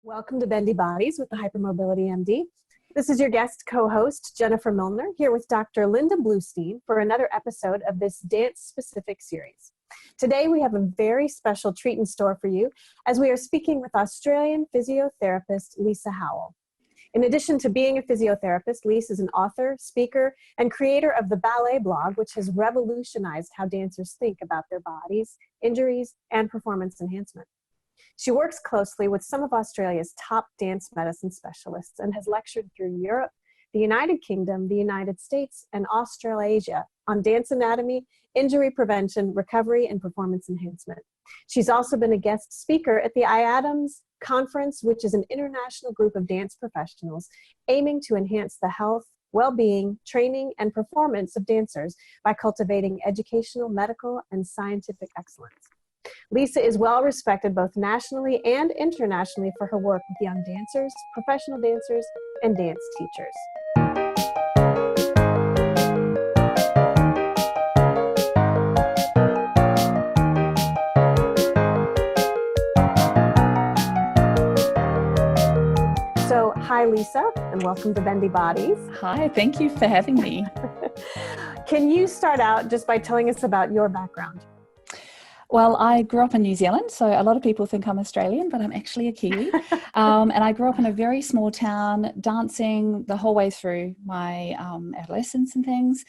Welcome to Bendy Bodies with the Hypermobility MD. This is your guest co-host, Jennifer Milner, here with Dr. Linda Bluestein for another episode of this dance-specific series. Today, we have a very special treat in store for you as we are speaking with Australian physiotherapist Lisa Howell. In addition to being a physiotherapist, Lisa is an author, speaker, and creator of the Ballet Blog, which has revolutionized how dancers think about their bodies, injuries, and performance enhancement. She works closely with some of Australia's top dance medicine specialists and has lectured through Europe, the United Kingdom, the United States, and Australasia on dance anatomy, injury prevention, recovery, and performance enhancement. She's also been a guest speaker at the IADMS Conference, which is an international group of dance professionals aiming to enhance the health, well-being, training, and performance of dancers by cultivating educational, medical, and scientific excellence. Lisa is well respected both nationally and internationally for her work with young dancers, professional dancers, and dance teachers. So, hi Lisa, and welcome to Bendy Bodies. Hi, thank you for having me. Can you start out just by telling us about your background? Well, I grew up in New Zealand, so a lot of people think I'm Australian, but I'm actually a Kiwi. And I grew up in a very small town, dancing the whole way through my adolescence and things,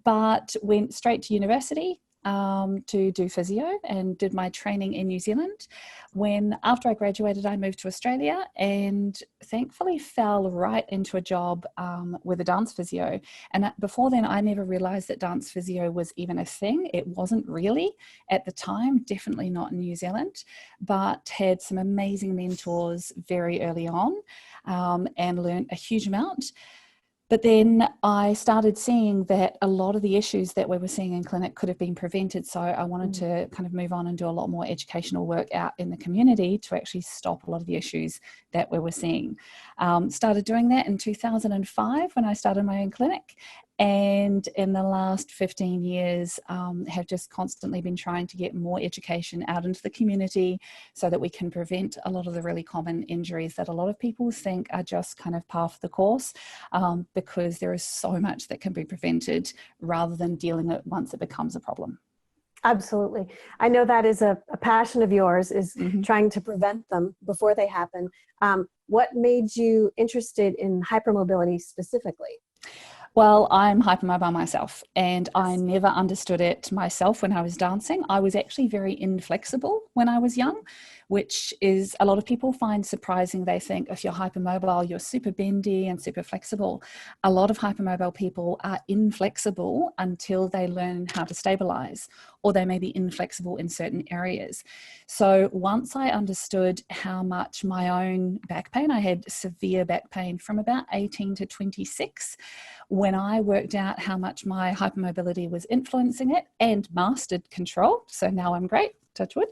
but went straight to university to do physio and did my training in New Zealand. After I graduated, I moved to Australia and thankfully fell right into a job with a dance physio. And before then, I never realized that dance physio was even a thing. It wasn't really at the time, definitely not in New Zealand, but had some amazing mentors very early on and learned a huge amount. But then I started seeing that a lot of the issues that we were seeing in clinic could have been prevented. So I wanted to kind of move on and do a lot more educational work out in the community to actually stop a lot of the issues that we were seeing. Started doing that in 2005 when I started my own clinic. And in the last 15 years, have just constantly been trying to get more education out into the community so that we can prevent a lot of the really common injuries that a lot of people think are just kind of par for the course, because there is so much that can be prevented rather than dealing with it once it becomes a problem. Absolutely. I know that is a passion of yours, is trying to prevent them before they happen. What made you interested in hypermobility specifically? Well, I'm hypermobile myself, and I never understood it myself when I was dancing. I was actually very inflexible when I was young, which is a lot of people find surprising. They think if you're hypermobile, you're super bendy and super flexible. A lot of hypermobile people are inflexible until they learn how to stabilize, or they may be inflexible in certain areas. So once I understood how much my own back pain, I had severe back pain from about 18 to 26, when I worked out how much my hypermobility was influencing it and mastered control, so now I'm great, touch wood,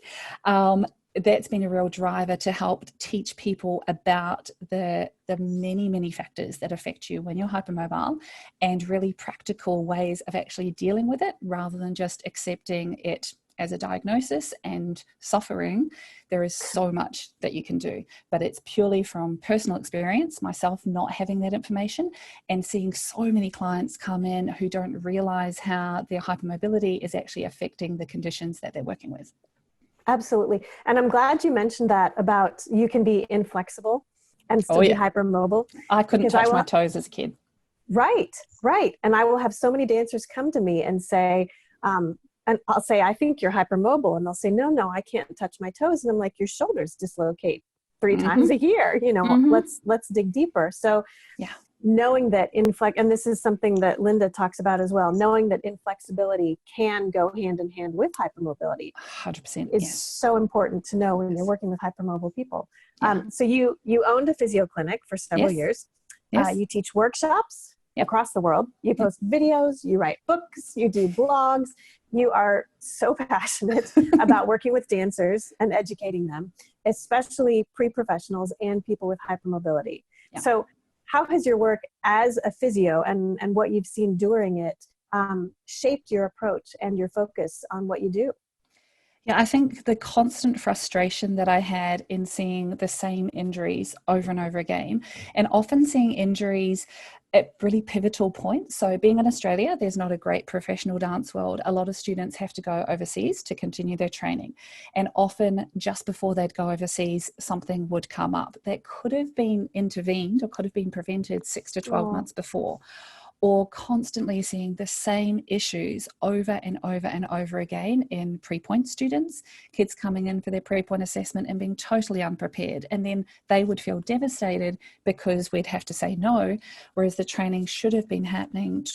that's been a real driver to help teach people about the many, many factors that affect you when you're hypermobile and really practical ways of actually dealing with it rather than just accepting it as a diagnosis and suffering. There is so much that you can do, but it's purely from personal experience, myself not having that information and seeing so many clients come in who don't realize how their hypermobility is actually affecting the conditions that they're working with. Absolutely. And I'm glad you mentioned that about you can be inflexible and still be hypermobile. I couldn't touch my toes as a kid. Right. And I will have so many dancers come to me and say, and I'll say, I think you're hypermobile. And they'll say, no, I can't touch my toes. And I'm like, your shoulders dislocate 3 times a year, let's dig deeper. So knowing that and this is something that Linda talks about as well, knowing that inflexibility can go hand in hand with hypermobility 100% is so important to know when you're working with hypermobile people. So you owned a physio clinic for several years. You teach workshops across the world. You post videos, you write books, you do blogs. You are so passionate about working with dancers and educating them, especially pre-professionals and people with hypermobility. So how has your work as a physio and what you've seen during it shaped your approach and your focus on what you do? Yeah, I think the constant frustration that I had in seeing the same injuries over and over again, and often seeing injuries at really pivotal points. So being in Australia, there's not a great professional dance world. A lot of students have to go overseas to continue their training. And often just before they'd go overseas, something would come up that could have been intervened or could have been prevented 6 to 12 months before. Or constantly seeing the same issues over and over and over again in pre-point students, kids coming in for their pre-point assessment and being totally unprepared. And then they would feel devastated because we'd have to say no, whereas the training should have been happening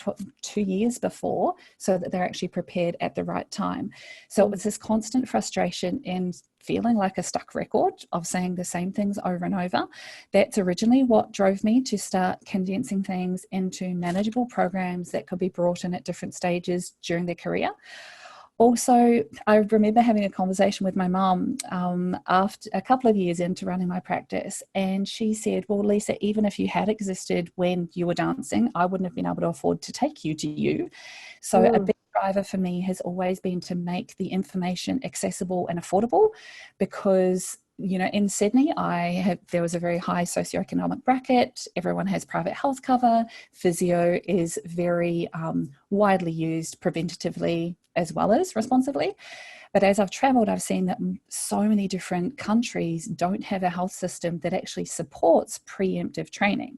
2 years before so that they're actually prepared at the right time. So it's this constant frustration in feeling like a stuck record of saying the same things over and over. That's originally what drove me to start condensing things into manageable programs that could be brought in at different stages during their career. Also, I remember having a conversation with my mum after a couple of years into running my practice, and she said, well, Lisa, even if you had existed when you were dancing, I wouldn't have been able to afford to take you to you. So a big driver for me has always been to make the information accessible and affordable, because in Sydney, there was a very high socioeconomic bracket. Everyone has private health cover. Physio is very widely used preventatively as well as responsibly. But as I've traveled, I've seen that so many different countries don't have a health system that actually supports preemptive training.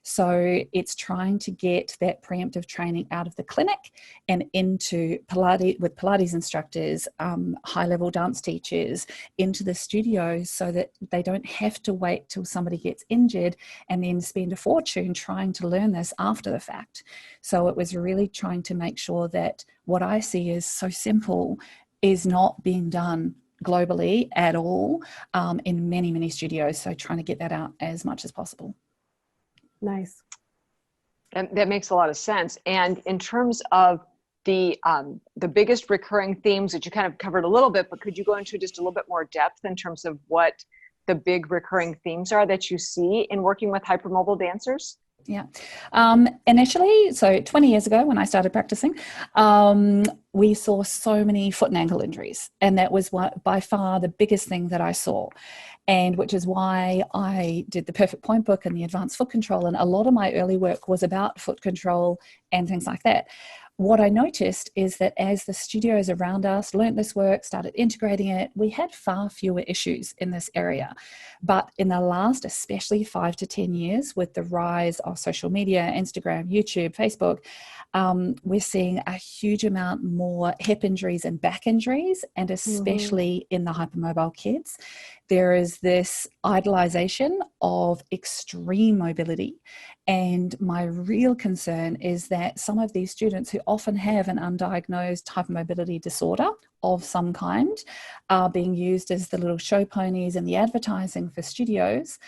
So it's trying to get that preemptive training out of the clinic and into Pilates, with Pilates instructors, high-level dance teachers, into the studios, so that they don't have to wait till somebody gets injured and then spend a fortune trying to learn this after the fact. So it was really trying to make sure that what I see is so simple is not being done globally at all in many, many studios. So trying to get that out as much as possible. Nice. And that makes a lot of sense. And in terms of the biggest recurring themes that you kind of covered a little bit, but could you go into just a little bit more depth in terms of what the big recurring themes are that you see in working with hypermobile dancers? Yeah. Initially, so 20 years ago when I started practicing, we saw so many foot and ankle injuries. And that was by far the biggest thing that I saw. And which is why I did the Perfect Point book and the advanced foot control. And a lot of my early work was about foot control and things like that. What I noticed is that as the studios around us learned this work, started integrating it, we had far fewer issues in this area. But in the last, especially 5 to 10 years, with the rise of social media, Instagram, YouTube, Facebook, we're seeing a huge amount more hip injuries and back injuries, and especially in the hypermobile kids. There is this idolization of extreme mobility. And my real concern is that some of these students who often have an undiagnosed hypermobility disorder of some kind are being used as the little show ponies in the advertising for studios.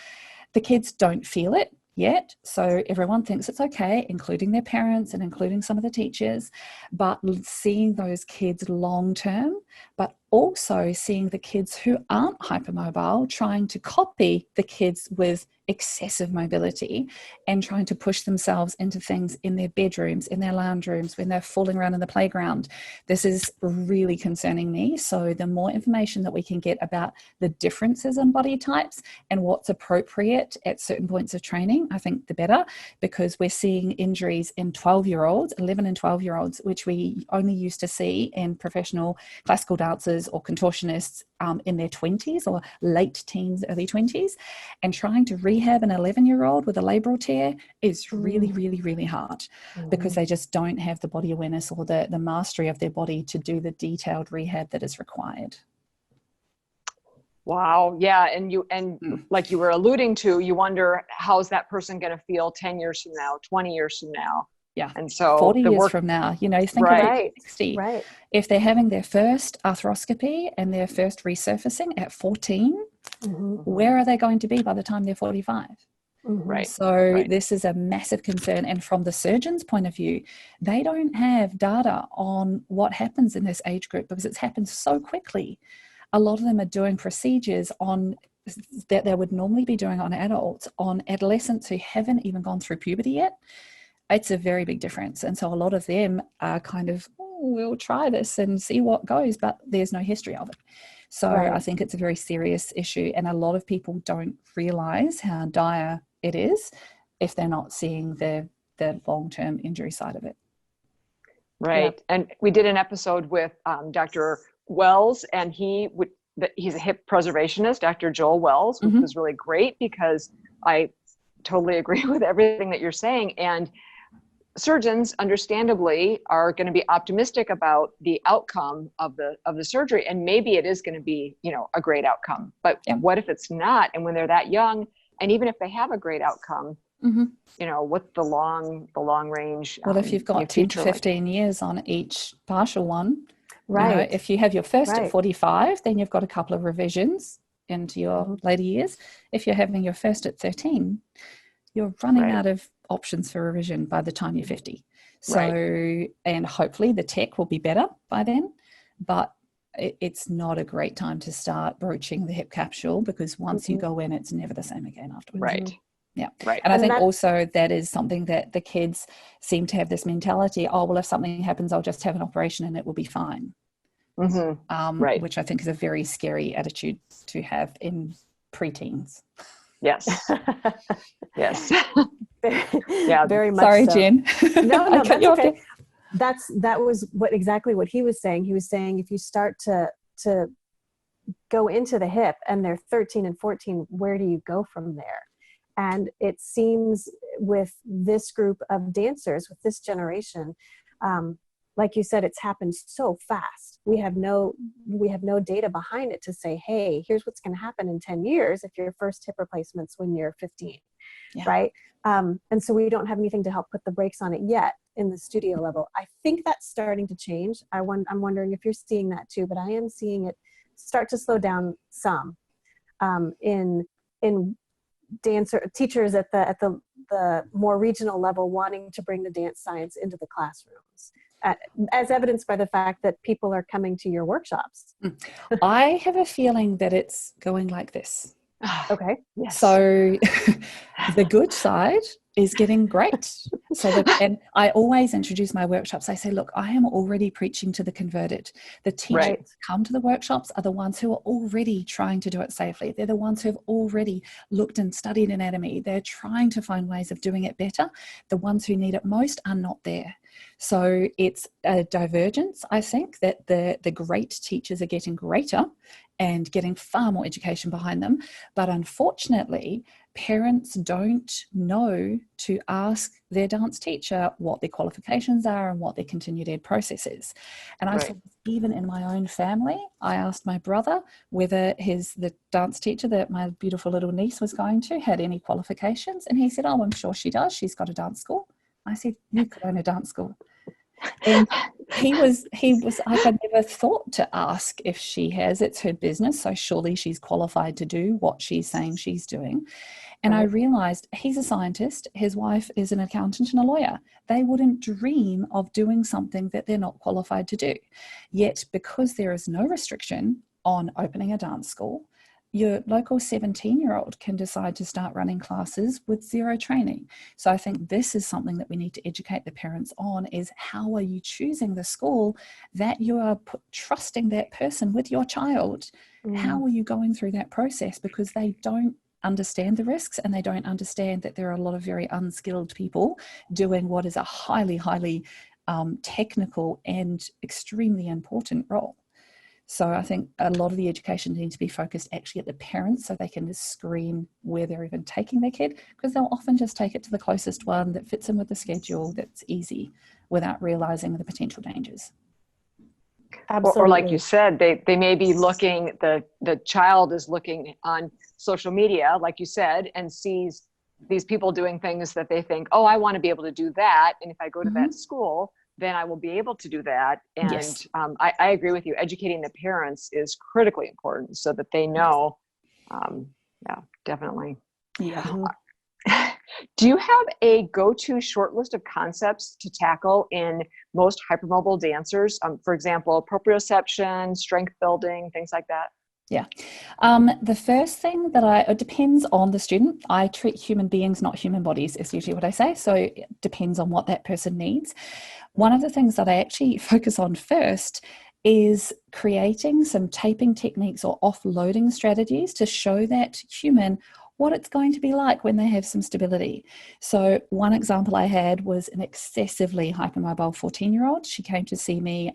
The kids don't feel it yet, so everyone thinks it's okay, including their parents and including some of the teachers. But seeing those kids long term, but also seeing the kids who aren't hypermobile trying to copy the kids with excessive mobility and trying to push themselves into things in their bedrooms, in their lounge rooms, when they're fooling around in the playground. This is really concerning me. So the more information that we can get about the differences in body types and what's appropriate at certain points of training, I think the better, because we're seeing injuries in 12-year-olds, 11 and 12-year-olds, which we only used to see in professional classical dancers or contortionists in their 20s or late teens, early 20s. And trying to rehab an 11-year-old with a labral tear is really, really, really hard because they just don't have the body awareness or the mastery of their body to do the detailed rehab that is required. Wow. Yeah. And like you were alluding to, you wonder, how's that person going to feel 10 years from now, 20 years from now? Yeah. And so 40 years from now, think about 60. Right. If they're having their first arthroscopy and their first resurfacing at 14, where are they going to be by the time they're 45? Right. So this is a massive concern. And from the surgeon's point of view, they don't have data on what happens in this age group because it's happened so quickly. A lot of them are doing procedures on that they would normally be doing on adults, on adolescents who haven't even gone through puberty yet. It's a very big difference. And so a lot of them are kind of we'll try this and see what goes, but there's no history of it. So I think it's a very serious issue, and a lot of people don't realize how dire it is if they're not seeing the long-term injury side of it. Right. Yeah. And we did an episode with Dr. Wells, and he's a hip preservationist, Dr. Joel Wells, which was really great because I totally agree with everything that you're saying. And surgeons, understandably, are going to be optimistic about the outcome of the surgery, and maybe it is going to be, a great outcome. But what if it's not? And when they're that young, and even if they have a great outcome, what's the long range? Well, if you've got 10 to 15 years on each partial one, right? If you have your first at 45, then you've got a couple of revisions into your later years. If you're having your first at 13, you're running out of options for revision by the time you're 50. So, and hopefully the tech will be better by then, but it's not a great time to start broaching the hip capsule, because once you go in, it's never the same again afterwards. Right. Yeah. Right. And I think also that is something that the kids seem to have this mentality, oh, well, if something happens, I'll just have an operation and it will be fine. Which I think is a very scary attitude to have in preteens. Yes. Yes. Yeah. Very much. Sorry, so. Jen. No, that's okay. That was exactly what he was saying. He was saying if you start to go into the hip and they're 13 and 14, where do you go from there? And it seems with this group of dancers, with this generation, like you said, it's happened so fast. We have no data behind it to say, hey, here's what's going to happen in 10 years if your first hip replacement's when you're 15, right? And so we don't have anything to help put the brakes on it yet in the studio level. I think that's starting to change. I'm wondering if you're seeing that too, but I am seeing it start to slow down some in teachers at the more regional level wanting to bring the dance science into the classrooms, as evidenced by the fact that people are coming to your workshops. I have a feeling that it's going like this. Okay. Yes. So the good side is getting great. And I always introduce my workshops. I say, look, I am already preaching to the converted. The teachers who come to the workshops are the ones who are already trying to do it safely. They're the ones who have already looked and studied anatomy. They're trying to find ways of doing it better. The ones who need it most are not there. So it's a divergence, I think, that the great teachers are getting greater and getting far more education behind them. But unfortunately, parents don't know to ask their dance teacher what their qualifications are and what their continued ed process is. And I saw even in my own family, I asked my brother whether the dance teacher that my beautiful little niece was going to had any qualifications. And he said, oh, I'm sure she does. She's got a dance school. I said, you could own a dance school. And he was I had never thought to ask if she has. It's her business, so surely she's qualified to do what she's saying she's doing. And I realized he's a scientist, his wife is an accountant and a lawyer. They wouldn't dream of doing something that they're not qualified to do. Yet, because there is no restriction on opening a dance school, your local 17-year-old can decide to start running classes with zero training. So I think this is something that we need to educate the parents on, is how are you choosing the school that you are trusting that person with your child? How are you going through that process? Because they don't understand the risks, and they don't understand that there are a lot of very unskilled people doing what is a highly, highly technical and extremely important role. So I think a lot of the education needs to be focused actually at the parents, so they can just screen where they're even taking their kid, because they'll often just take it to the closest one that fits in with the schedule, that's easy, without realizing the potential dangers. Absolutely. Or like you said, they may be looking, the child is looking on social media, like you said, and sees these people doing things that they think, oh, I want to be able to do that. And if I go to that school, then I will be able to do that. And I agree with you. Educating the parents is critically important so that they know. Yeah, definitely. Yeah. Do you have a go-to short list of concepts to tackle in most hypermobile dancers? For example, proprioception, strength building, things like that? Yeah. The first thing it depends on the student. I treat human beings, not human bodies, is usually what I say. So it depends on what that person needs. One of the things that I actually focus on first is creating some taping techniques or offloading strategies to show that human what it's going to be like when they have some stability. So one example I had was an excessively hypermobile 14-year-old. She came to see me.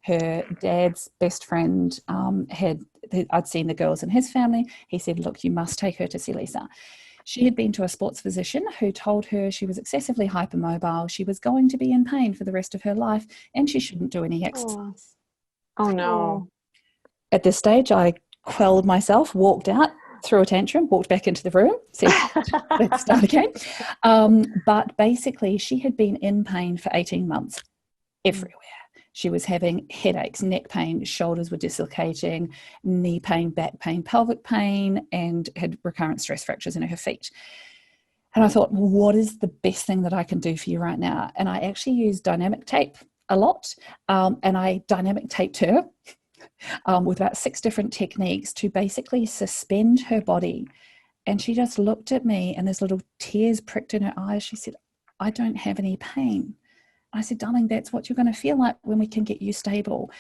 Her dad's best friend I'd seen the girls in his family. He said, look, you must take her to see Lisa. She had been to a sports physician who told her she was excessively hypermobile. She was going to be in pain for the rest of her life and she shouldn't do any exercise. Oh no. At this stage, I quelled myself, walked out, threw a tantrum, walked back into the room, said, let's start again. But basically, she had been in pain for 18 months everywhere. She was having headaches, neck pain, shoulders were dislocating, knee pain, back pain, pelvic pain, and had recurrent stress fractures in her feet. And I thought, well, what is the best thing that I can do for you right now? And I actually used dynamic tape a lot, and I dynamic taped her with about 6 different techniques to basically suspend her body. And she just looked at me and there's little tears pricked in her eyes. She said, I don't have any pain. I said, darling, that's what you're going to feel like when we can get you stable.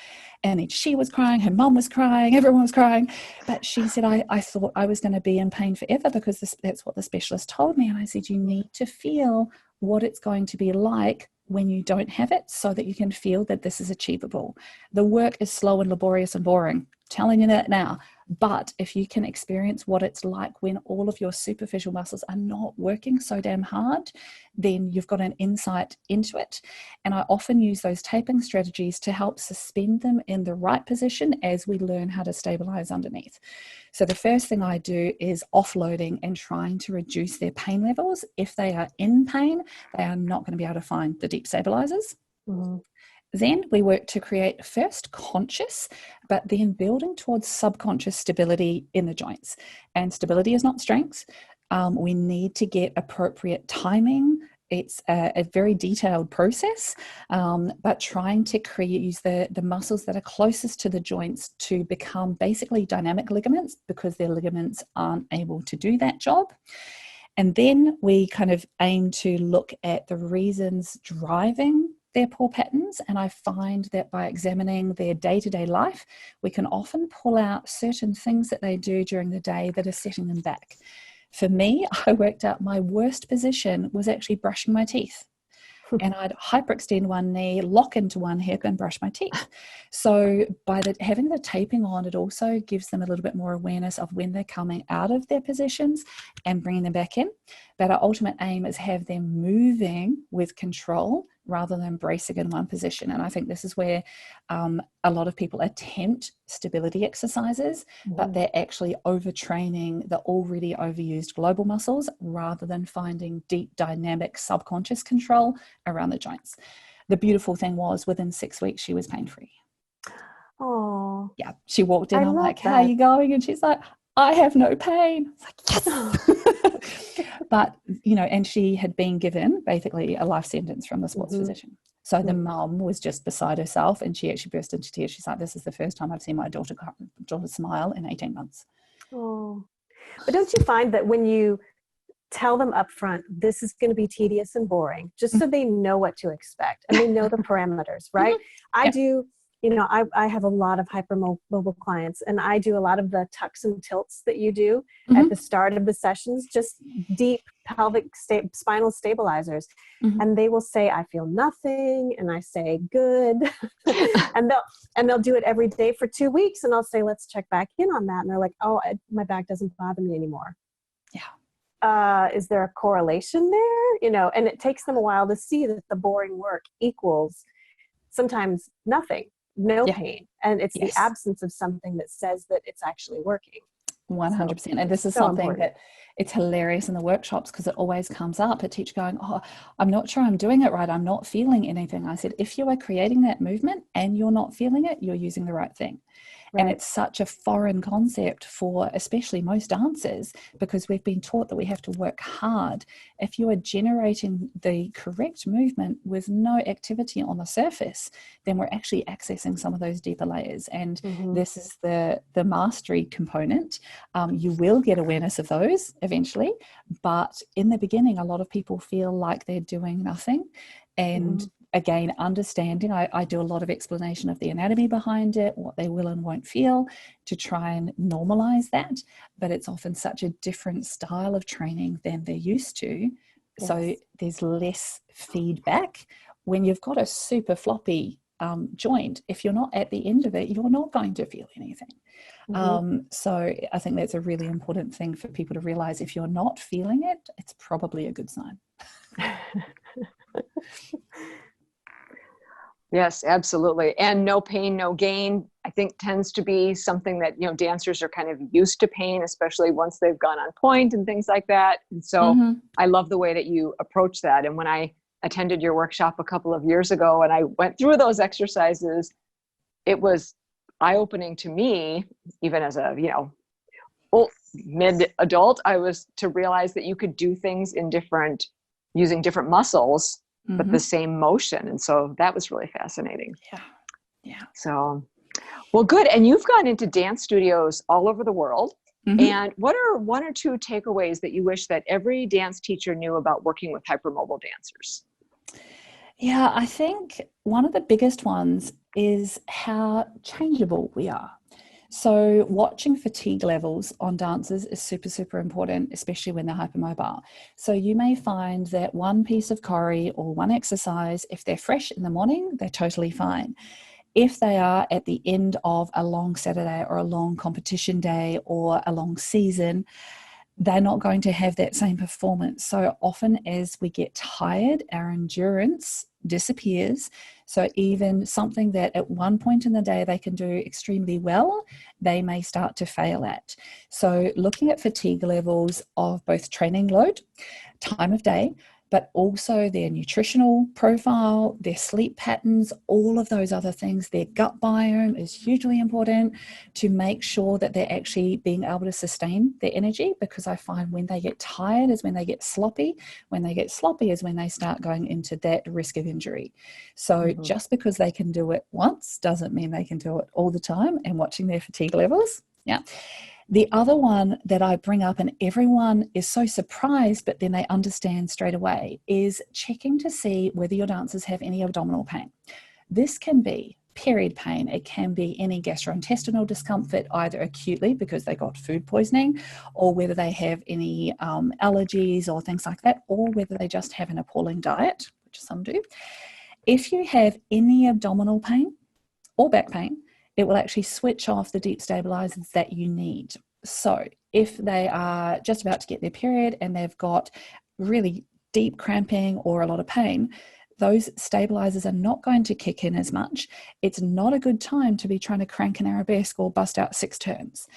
And then she was crying, her mum was crying, everyone was crying. But she said, I thought I was going to be in pain forever because that's what the specialist told me. And I said, you need to feel what it's going to be like when you don't have it so that you can feel that this is achievable. The work is slow and laborious and boring. I'm telling you that now. But if you can experience what it's like when all of your superficial muscles are not working so damn hard, then you've got an insight into it. And I often use those taping strategies to help suspend them in the right position as we learn how to stabilize underneath. So the first thing I do is offloading and trying to reduce their pain levels. If they are in pain, they are not going to be able to find the deep stabilizers. Mm-hmm. Then we work to create first conscious, but then building towards subconscious stability in the joints. And stability is not strength. We need to get appropriate timing. It's a very detailed process, but trying to use the muscles that are closest to the joints to become basically dynamic ligaments because their ligaments aren't able to do that job. And then we kind of aim to look at the reasons driving their poor patterns, and I find that by examining their day-to-day life, we can often pull out certain things that they do during the day that are setting them back. For me, I worked out my worst position was actually brushing my teeth. And I'd hyperextend one knee, lock into one hip and brush my teeth. So by having the taping on, it also gives them a little bit more awareness of when they're coming out of their positions and bringing them back in. But our ultimate aim is have them moving with control rather than bracing in one position. And I think this is where a lot of people attempt stability exercises, but they're actually overtraining the already overused global muscles rather than finding deep dynamic subconscious control around the joints. The beautiful thing was within 6 weeks, she was pain-free. Oh, yeah. She walked in, I'm like, how are you going? And she's like, I have no pain. It's like, yes. But, and she had been given basically a life sentence from the sports physician. So the mum was just beside herself and she actually burst into tears. She's like, this is the first time I've seen my daughter smile in 18 months. Oh, but don't you find that when you tell them up front, this is going to be tedious and boring, just so they know what to expect and they know the parameters, right? I do. I have a lot of hypermobile clients and I do a lot of the tucks and tilts that you do at the start of the sessions, just deep pelvic spinal stabilizers. And they will say, I feel nothing. And I say, good. and they'll do it every day for 2 weeks. And I'll say, let's check back in on that. And they're like, oh, my back doesn't bother me anymore. Yeah. Is there a correlation there? And it takes them a while to see that the boring work equals sometimes nothing. No pain. And it's the absence of something that says that it's actually working. 100%. And this is so something important. That it's hilarious in the workshops because it always comes up. A teacher going, oh, I'm not sure I'm doing it right. I'm not feeling anything. I said, if you are creating that movement and you're not feeling it, you're using the right thing. Right. And it's such a foreign concept for especially most dancers because we've been taught that we have to work hard. If you are generating the correct movement with no activity on the surface, then we're actually accessing some of those deeper layers. And this is the mastery component. You will get awareness of those eventually, but in the beginning, a lot of people feel like they're doing nothing. And again, understanding, I do a lot of explanation of the anatomy behind it, what they will and won't feel, to try and normalize that. But it's often such a different style of training than they're used to. Yes. So there's less feedback. When you've got a super floppy joint, if you're not at the end of it, you're not going to feel anything. So I think that's a really important thing for people to realize. If you're not feeling it, it's probably a good sign. Yes, absolutely. And no pain, no gain, I think tends to be something that, dancers are kind of used to pain, especially once they've gone on point and things like that. And so I love the way that you approach that. And when I attended your workshop a couple of years ago and I went through those exercises, it was eye-opening to me, even as a, mid-adult, I was to realize that you could do things using different muscles, but the same motion. And so that was really fascinating. Yeah. So, well, good. And you've gone into dance studios all over the world. And what are one or two takeaways that you wish that every dance teacher knew about working with hypermobile dancers? Yeah, I think one of the biggest ones is how changeable we are. So watching fatigue levels on dancers is super, super important, especially when they're hypermobile. So you may find that one piece of choreo or one exercise, if they're fresh in the morning, they're totally fine. If they are at the end of a long Saturday or a long competition day or a long season, they're not going to have that same performance. So often as we get tired, our endurance disappears. So even something that at one point in the day they can do extremely well, they may start to fail at. So looking at fatigue levels of both training load, time of day, but also their nutritional profile, their sleep patterns, all of those other things. Their gut biome is hugely important to make sure that they're actually being able to sustain their energy, because I find when they get tired is when they get sloppy. When they get sloppy is when they start going into that risk of injury. So just because they can do it once doesn't mean they can do it all the time, and watching their fatigue levels. Yeah. The other one that I bring up, and everyone is so surprised, but then they understand straight away, is checking to see whether your dancers have any abdominal pain. This can be period pain. It can be any gastrointestinal discomfort, either acutely because they got food poisoning, or whether they have any allergies or things like that, or whether they just have an appalling diet, which some do. If you have any abdominal pain or back pain, it will actually switch off the deep stabilizers that you need. So if they are just about to get their period and they've got really deep cramping or a lot of pain, those stabilizers are not going to kick in as much. It's not a good time to be trying to crank an arabesque or bust out 6 turns.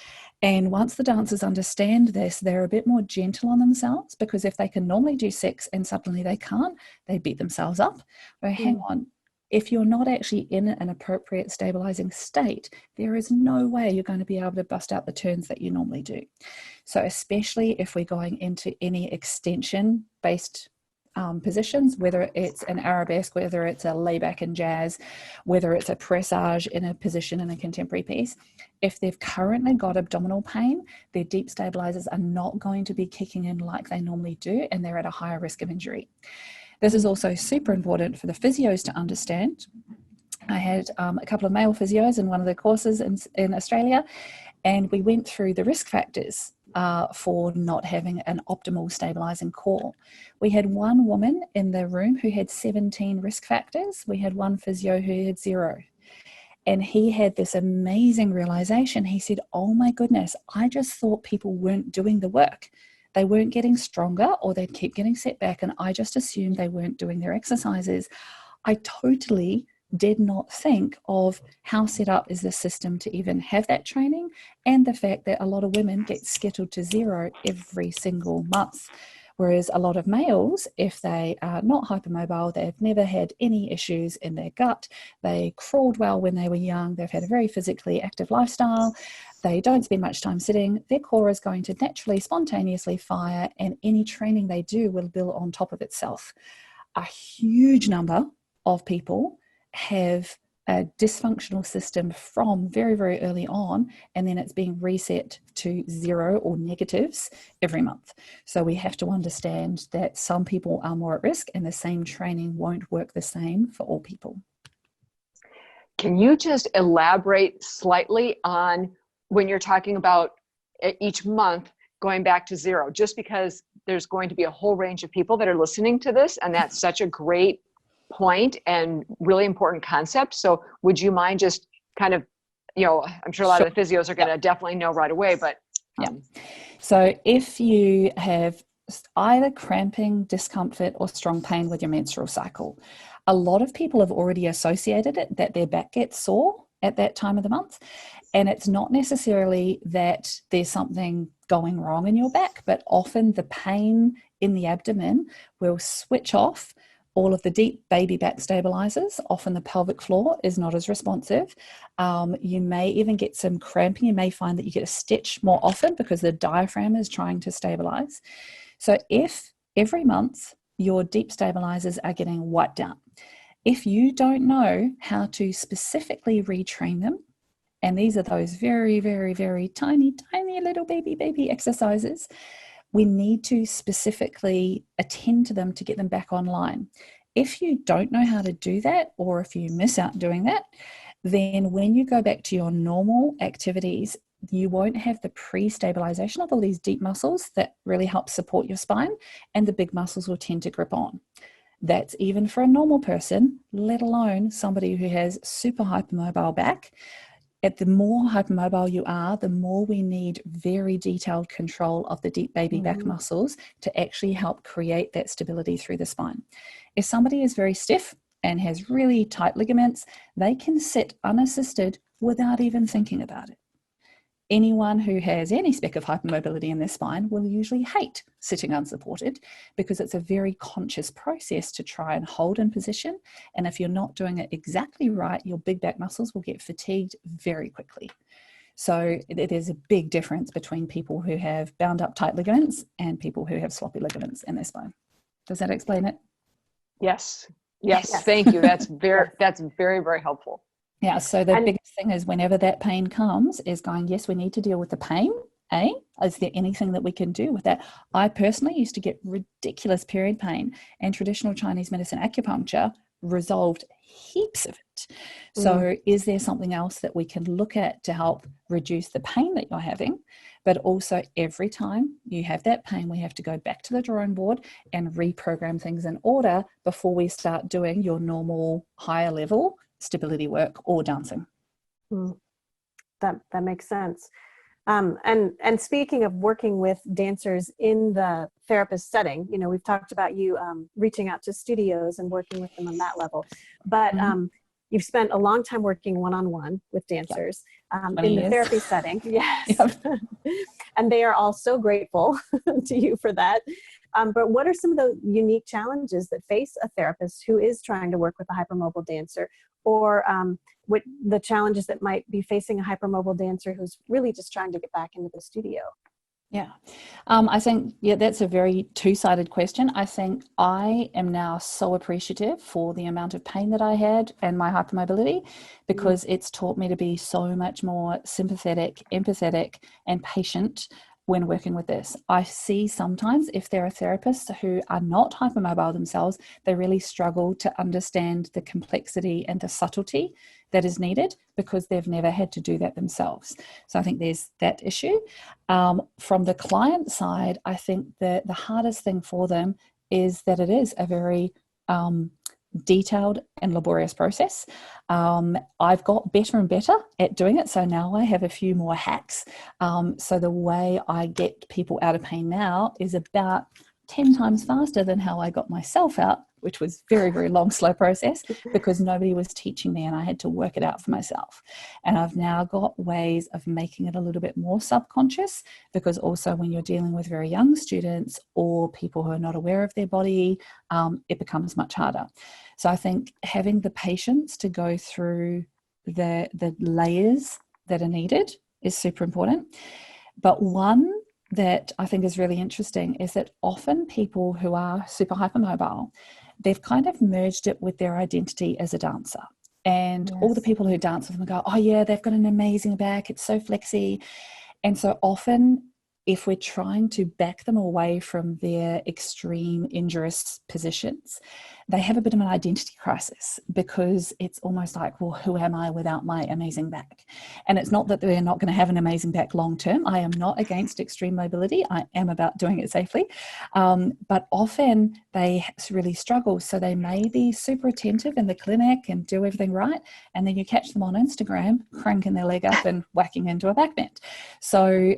And once the dancers understand this, they're a bit more gentle on themselves, because if they can normally do 6 and suddenly they can't, they beat themselves up. Well, hang on. If you're not actually in an appropriate stabilizing state, there is no way you're going to be able to bust out the turns that you normally do. So especially if we're going into any extension-based positions, whether it's an arabesque, whether it's a layback in jazz, whether it's a pressage in a position in a contemporary piece, if they've currently got abdominal pain, their deep stabilizers are not going to be kicking in like they normally do, and they're at a higher risk of injury. This is also super important for the physios to understand. I had a couple of male physios in one of the courses in Australia, and we went through the risk factors for not having an optimal stabilizing core. We had one woman in the room who had 17 risk factors. We had one physio who had 0. And he had this amazing realization. He said, oh my goodness, I just thought people weren't doing the work. They weren't getting stronger, or they'd keep getting set back, and I just assumed they weren't doing their exercises. I totally did not think of how set up is the system to even have that training, and the fact that a lot of women get skittled to 0 every single month. Whereas a lot of males, if they are not hypermobile, they've never had any issues in their gut, they crawled well when they were young, they've had a very physically active lifestyle, they don't spend much time sitting, their core is going to naturally, spontaneously fire, and any training they do will build on top of itself. A huge number of people have a dysfunctional system from very, very early on, and then it's being reset to 0 or negatives every month. So we have to understand that some people are more at risk, and the same training won't work the same for all people. Can you just elaborate slightly on when you're talking about each month going back to 0, just because there's going to be a whole range of people that are listening to this, and that's such a great point and really important concept. So would you mind just kind of, I'm sure a lot of the physios are going to definitely know right away, but. So if you have either cramping, discomfort, or strong pain with your menstrual cycle, a lot of people have already associated it that their back gets sore at that time of the month. And it's not necessarily that there's something going wrong in your back, but often the pain in the abdomen will switch off all of the deep baby back stabilizers. Often the pelvic floor is not as responsive. You may even get some cramping. You may find that you get a stitch more often because the diaphragm is trying to stabilize. So if every month your deep stabilizers are getting wiped out, if you don't know how to specifically retrain them, and these are those very, very, very tiny, tiny little baby exercises, we need to specifically attend to them to get them back online. If you don't know how to do that, or if you miss out doing that, then when you go back to your normal activities, you won't have the pre-stabilization of all these deep muscles that really help support your spine, and the big muscles will tend to grip on. That's even for a normal person, let alone somebody who has super hypermobile back. The more hypermobile you are, the more we need very detailed control of the deep baby back muscles to actually help create that stability through the spine. If somebody is very stiff and has really tight ligaments, they can sit unassisted without even thinking about it. Anyone who has any speck of hypermobility in their spine will usually hate sitting unsupported, because it's a very conscious process to try and hold in position. And if you're not doing it exactly right, your big back muscles will get fatigued very quickly. So there's a big difference between people who have bound up tight ligaments and people who have sloppy ligaments in their spine. Does that explain it? Yes. Thank you. That's very, very helpful. Yeah, so the biggest thing is whenever that pain comes is going, yes, we need to deal with the pain. Is there anything that we can do with that? I personally used to get ridiculous period pain, and traditional Chinese medicine acupuncture resolved heaps of it. So is there something else that we can look at to help reduce the pain that you're having? But also every time you have that pain, we have to go back to the drawing board and reprogram things in order before we start doing your normal higher level stability work or dancing. That makes sense. And speaking of working with dancers in the therapist setting, we've talked about you reaching out to studios and working with them on that level, but you've spent a long time working one-on-one with dancers in the therapy setting. Yes. And they are all so grateful to you for that. But what are some of the unique challenges that face a therapist who is trying to work with a hypermobile dancer, or what the challenges that might be facing a hypermobile dancer who's really just trying to get back into the studio? Yeah, I think, that's a very two-sided question. I think I am now so appreciative for the amount of pain that I had and my hypermobility, because it's taught me to be so much more sympathetic, empathetic, and patient when working with this. I see sometimes if there are therapists who are not hypermobile themselves, they really struggle to understand the complexity and the subtlety that is needed because they've never had to do that themselves. So I think there's that issue. From the client side, I think that the hardest thing for them is that it is a very detailed and laborious process. I've got better and better at doing it, so now I have a few more hacks. So the way I get people out of pain now is about 10 times faster than how I got myself out, which was very, very long, slow process because nobody was teaching me and I had to work it out for myself. And I've now got ways of making it a little bit more subconscious, because also when you're dealing with very young students or people who are not aware of their body, it becomes much harder. So I think having the patience to go through the layers that are needed is super important. But one that I think is really interesting is that often people who are super hypermobile, they've kind of merged it with their identity as a dancer. And all the people who dance with them go, oh yeah, they've got an amazing back, it's so flexy. And so often, if we're trying to back them away from their extreme injurious positions, they have a bit of an identity crisis, because it's almost like, well, who am I without my amazing back? And it's not that they're not going to have an amazing back long term. I am not against extreme mobility. I am about doing it safely. But often they really struggle. So they may be super attentive in the clinic and do everything right. And then you catch them on Instagram, cranking their leg up and whacking into a back bend. So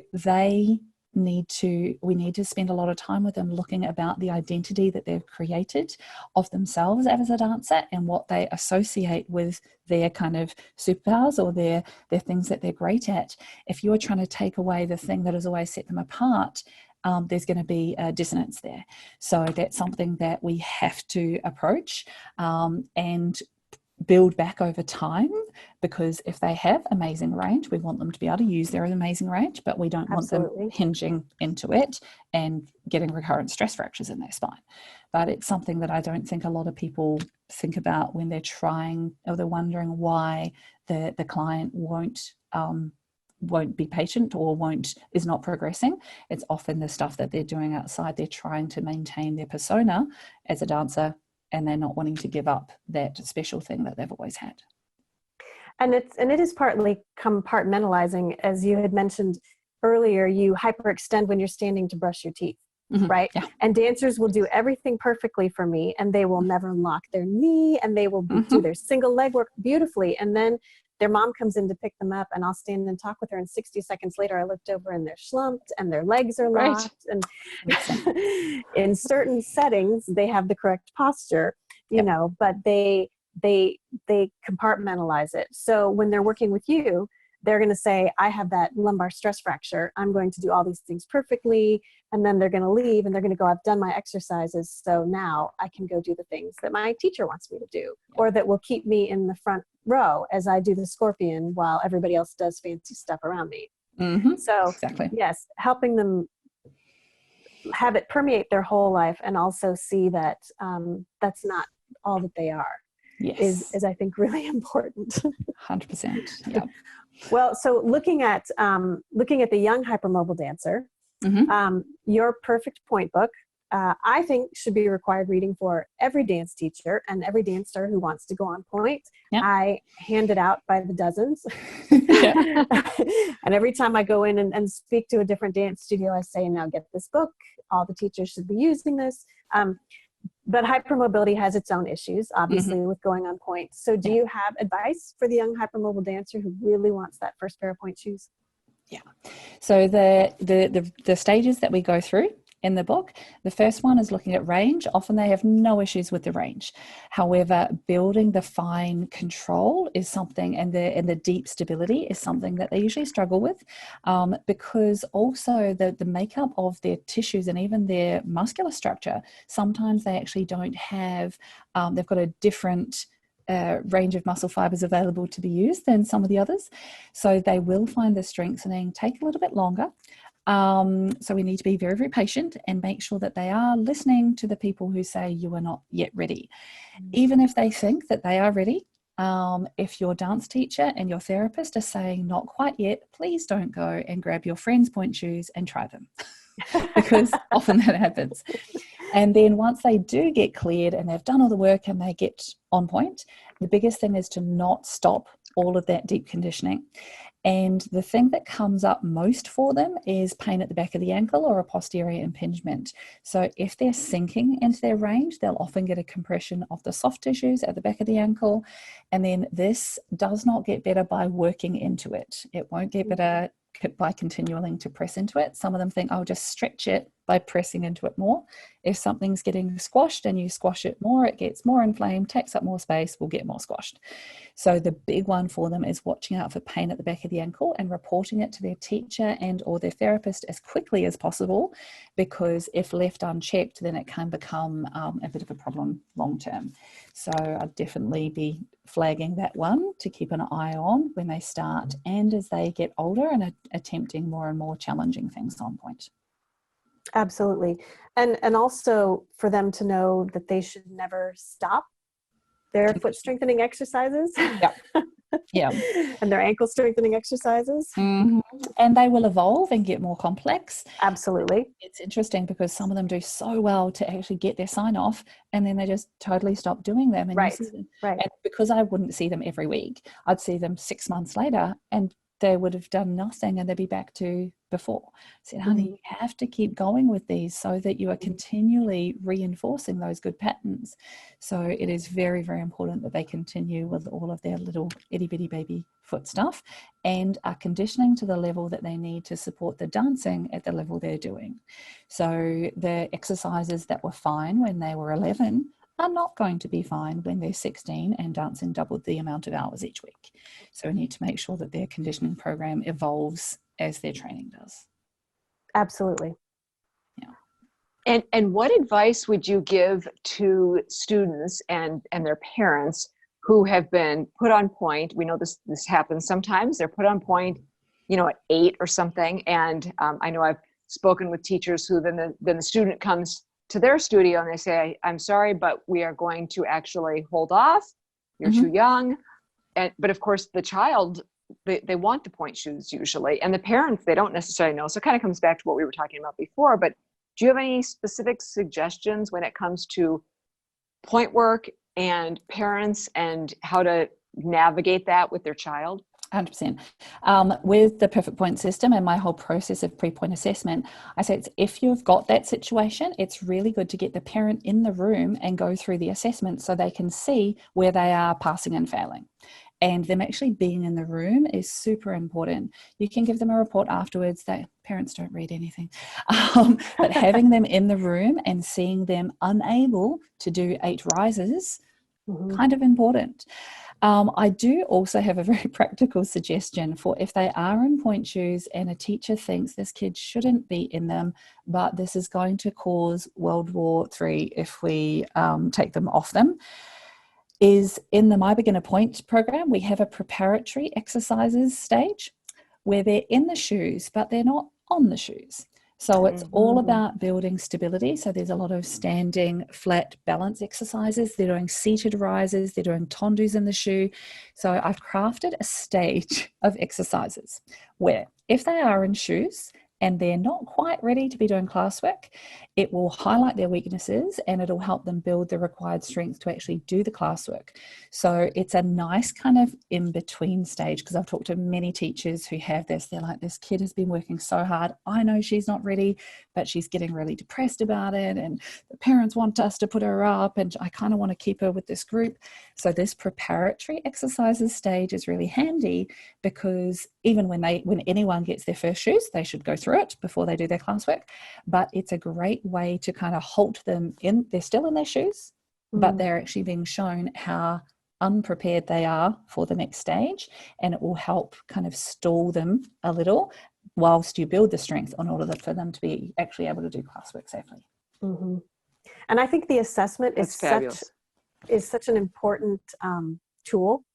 we need to spend a lot of time with them looking about the identity that they've created of themselves as a dancer and what they associate with their kind of superpowers or their things that they're great at. If you're trying to take away the thing that has always set them apart, there's going to be a dissonance there. So that's something that we have to approach and build back over time, because if they have amazing range, we want them to be able to use their amazing range, but we don't want them hinging into it and getting recurrent stress fractures in their spine. But it's something that I don't think a lot of people think about when they're trying, or they're wondering why the client won't be patient or is not progressing. It's often the stuff that they're doing outside. They're trying to maintain their persona as a dancer, and they're not wanting to give up that special thing that they've always had. And it is partly compartmentalizing, as you had mentioned earlier. You hyperextend when you're standing to brush your teeth, right? Yeah. And dancers will do everything perfectly for me, and they will never lock their knee, and they will do their single leg work beautifully. And then their mom comes in to pick them up, and I'll stand and talk with her, and 60 seconds later I looked over and they're slumped and their legs are locked. And in certain settings they have the correct posture, you know, but they compartmentalize it. So when they're working with you, they're going to say, I have that lumbar stress fracture, I'm going to do all these things perfectly. And then they're going to leave and they're going to go, I've done my exercises, so now I can go do the things that my teacher wants me to do, or that will keep me in the front row as I do the scorpion while everybody else does fancy stuff around me. So yes, helping them have it permeate their whole life, and also see that that's not all that they are. Is I think really important. 100%. Yeah. Well, so looking at the young hypermobile dancer, your Perfect Point book, I think should be required reading for every dance teacher and every dancer who wants to go on point. I hand it out by the dozens. And every time I go in and speak to a different dance studio, I say, now get this book. All the teachers should be using this. But hypermobility has its own issues, obviously, with going on point. So do you have advice for the young hypermobile dancer who really wants that first pair of point shoes? Yeah. So the stages that we go through in the book, the first one is looking at range. Often they have no issues with the range. However, building the fine control is something, and the deep stability is something that they usually struggle with, because also the makeup of their tissues and even their muscular structure, sometimes they actually don't have, they've got a different range of muscle fibers available to be used than some of the others. So they will find the strengthening take a little bit longer. So we need to be very, very patient and make sure that they are listening to the people who say you are not yet ready. Even if they think that they are ready, if your dance teacher and your therapist are saying not quite yet, please don't go and grab your friend's point shoes and try them. Because often that happens. And then once they do get cleared and they've done all the work and they get on point, the biggest thing is to not stop all of that deep conditioning. And the thing that comes up most for them is pain at the back of the ankle or a posterior impingement. So if they're sinking into their range, they'll often get a compression of the soft tissues at the back of the ankle. And then this does not get better by working into it. It won't get better by continuing to press into it. Some of them think, I'll just stretch it by pressing into it more. If something's getting squashed and you squash it more, it gets more inflamed, takes up more space, will get more squashed. So the big one for them is watching out for pain at the back of the ankle and reporting it to their teacher and or their therapist as quickly as possible, because if left unchecked, then it can become a bit of a problem long term. So I'd definitely be flagging that one to keep an eye on when they start and as they get older and attempting more and more challenging things on point. Absolutely. And also for them to know that they should never stop Their foot strengthening exercises. Yeah. Yeah. And their ankle strengthening exercises. Mm-hmm. And they will evolve and get more complex. Absolutely. It's interesting because some of them do so well to actually get their sign off, and then they just totally stop doing them. And Right. you see them, Right. and because I wouldn't see them every week, I'd see them 6 months later and they would have done nothing and they'd be back to before. I said, honey, you have to keep going with these so that you are continually reinforcing those good patterns. So it is very, very important that they continue with all of their little itty bitty baby foot stuff and are conditioning to the level that they need to support the dancing at the level they're doing. So the exercises that were fine when they were 11 are not going to be fine when they're 16 and dancing doubled the amount of hours each week. So we need to make sure that their conditioning program evolves as their training does. Absolutely. Yeah. And what advice would you give to students and their parents who have been put on point? We know this happens sometimes. They're put on point, at 8 or something. And I know I've spoken with teachers who then the student comes to their studio and they say, I'm sorry, but we are going to actually hold off. You're too young. But of course the child, they want the point shoes usually. And the parents, they don't necessarily know. So it kind of comes back to what we were talking about before. But do you have any specific suggestions when it comes to point work and parents and how to navigate that with their child? 100%. With the perfect point system and my whole process of pre-point assessment, I say if you've got that situation, it's really good to get the parent in the room and go through the assessment so they can see where they are passing and failing. And them actually being in the room is super important. You can give them a report afterwards. That parents don't read anything. But having them in the room and seeing them unable to do 8 rises, kind of important. I do also have a very practical suggestion for if they are in point shoes and a teacher thinks this kid shouldn't be in them, but this is going to cause World War III if we take them off them, is in the My Beginner Point program, we have a preparatory exercises stage where they're in the shoes, but they're not on the shoes. So it's all about building stability. So there's a lot of standing, flat balance exercises. They're doing seated rises. They're doing tondus in the shoe. So I've crafted a stage of exercises where if they are in shoes and they're not quite ready to be doing classwork, it will highlight their weaknesses and it'll help them build the required strength to actually do the classwork. So it's a nice kind of in-between stage, because I've talked to many teachers who have this. They're like, this kid has been working so hard. I know she's not ready, but she's getting really depressed about it. And the parents want us to put her up and I kind of want to keep her with this group. So this preparatory exercises stage is really handy, because even when anyone gets their first shoes, they should go through it before they do their classwork. But it's a great way to kind of halt them in. They're still in their shoes, but they're actually being shown how unprepared they are for the next stage, and it will help kind of stall them a little whilst you build the strength in order for them to be actually able to do classwork safely. And I think the assessment is such an important tool,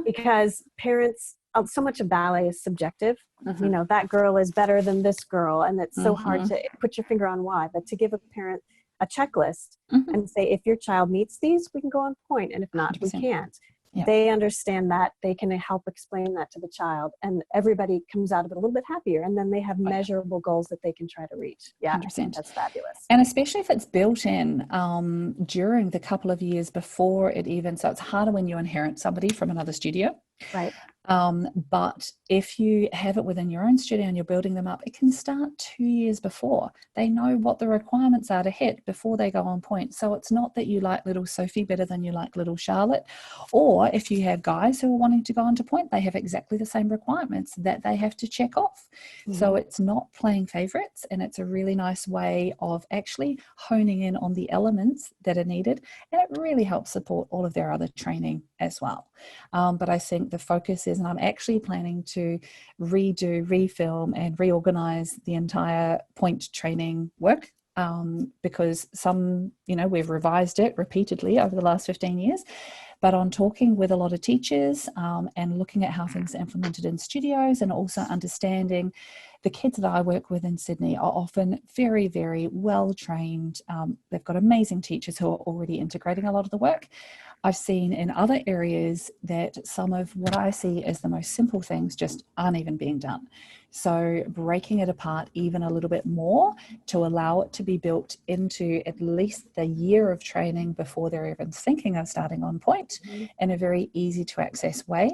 because parents, so much of ballet is subjective. That girl is better than this girl, and it's so hard to put your finger on why. But to give a parent a checklist and say, if your child meets these, we can go on point, and if not, 100%. We can't. Yeah. They understand that. They can help explain that to the child, and everybody comes out of it a little bit happier, and then they have measurable goals that they can try to reach. Yeah, 100%. That's fabulous. And especially if it's built in during the couple of years before it even, so it's harder when you inherit somebody from another studio. Right. But if you have it within your own studio and you're building them up, it can start 2 years before. They know what the requirements are to hit before they go on point. So it's not that you like little Sophie better than you like little Charlotte. Or if you have guys who are wanting to go on to point, they have exactly the same requirements that they have to check off. So it's not playing favorites, and it's a really nice way of actually honing in on the elements that are needed. And it really helps support all of their other training as well. But I think the focus is, and I'm actually planning to redo, refilm and reorganize the entire point training work, because we've revised it repeatedly over the last 15 years. But on talking with a lot of teachers and looking at how things are implemented in studios, and also understanding The kids that I work with in Sydney are often very, very well trained. They've got amazing teachers who are already integrating a lot of the work. I've seen in other areas that some of what I see as the most simple things just aren't even being done. So breaking it apart even a little bit more to allow it to be built into at least the year of training before they're even thinking of starting on point in a very easy to access way.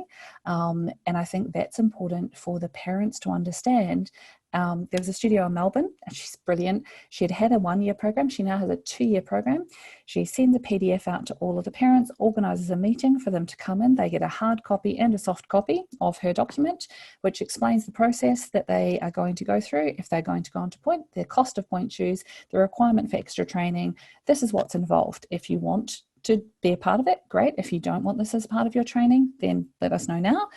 And I think that's important for the parents to understand. There was a studio in Melbourne, and she's brilliant. She had a 1-year program. She now has a 2-year program. She sends a PDF out to all of the parents, organises a meeting for them to come in. They get a hard copy and a soft copy of her document, which explains the process that they are going to go through if they're going to go on to point, their cost of point shoes, the requirement for extra training. This is what's involved. If you want to be a part of it, great. If you don't want this as part of your training, then let us know now.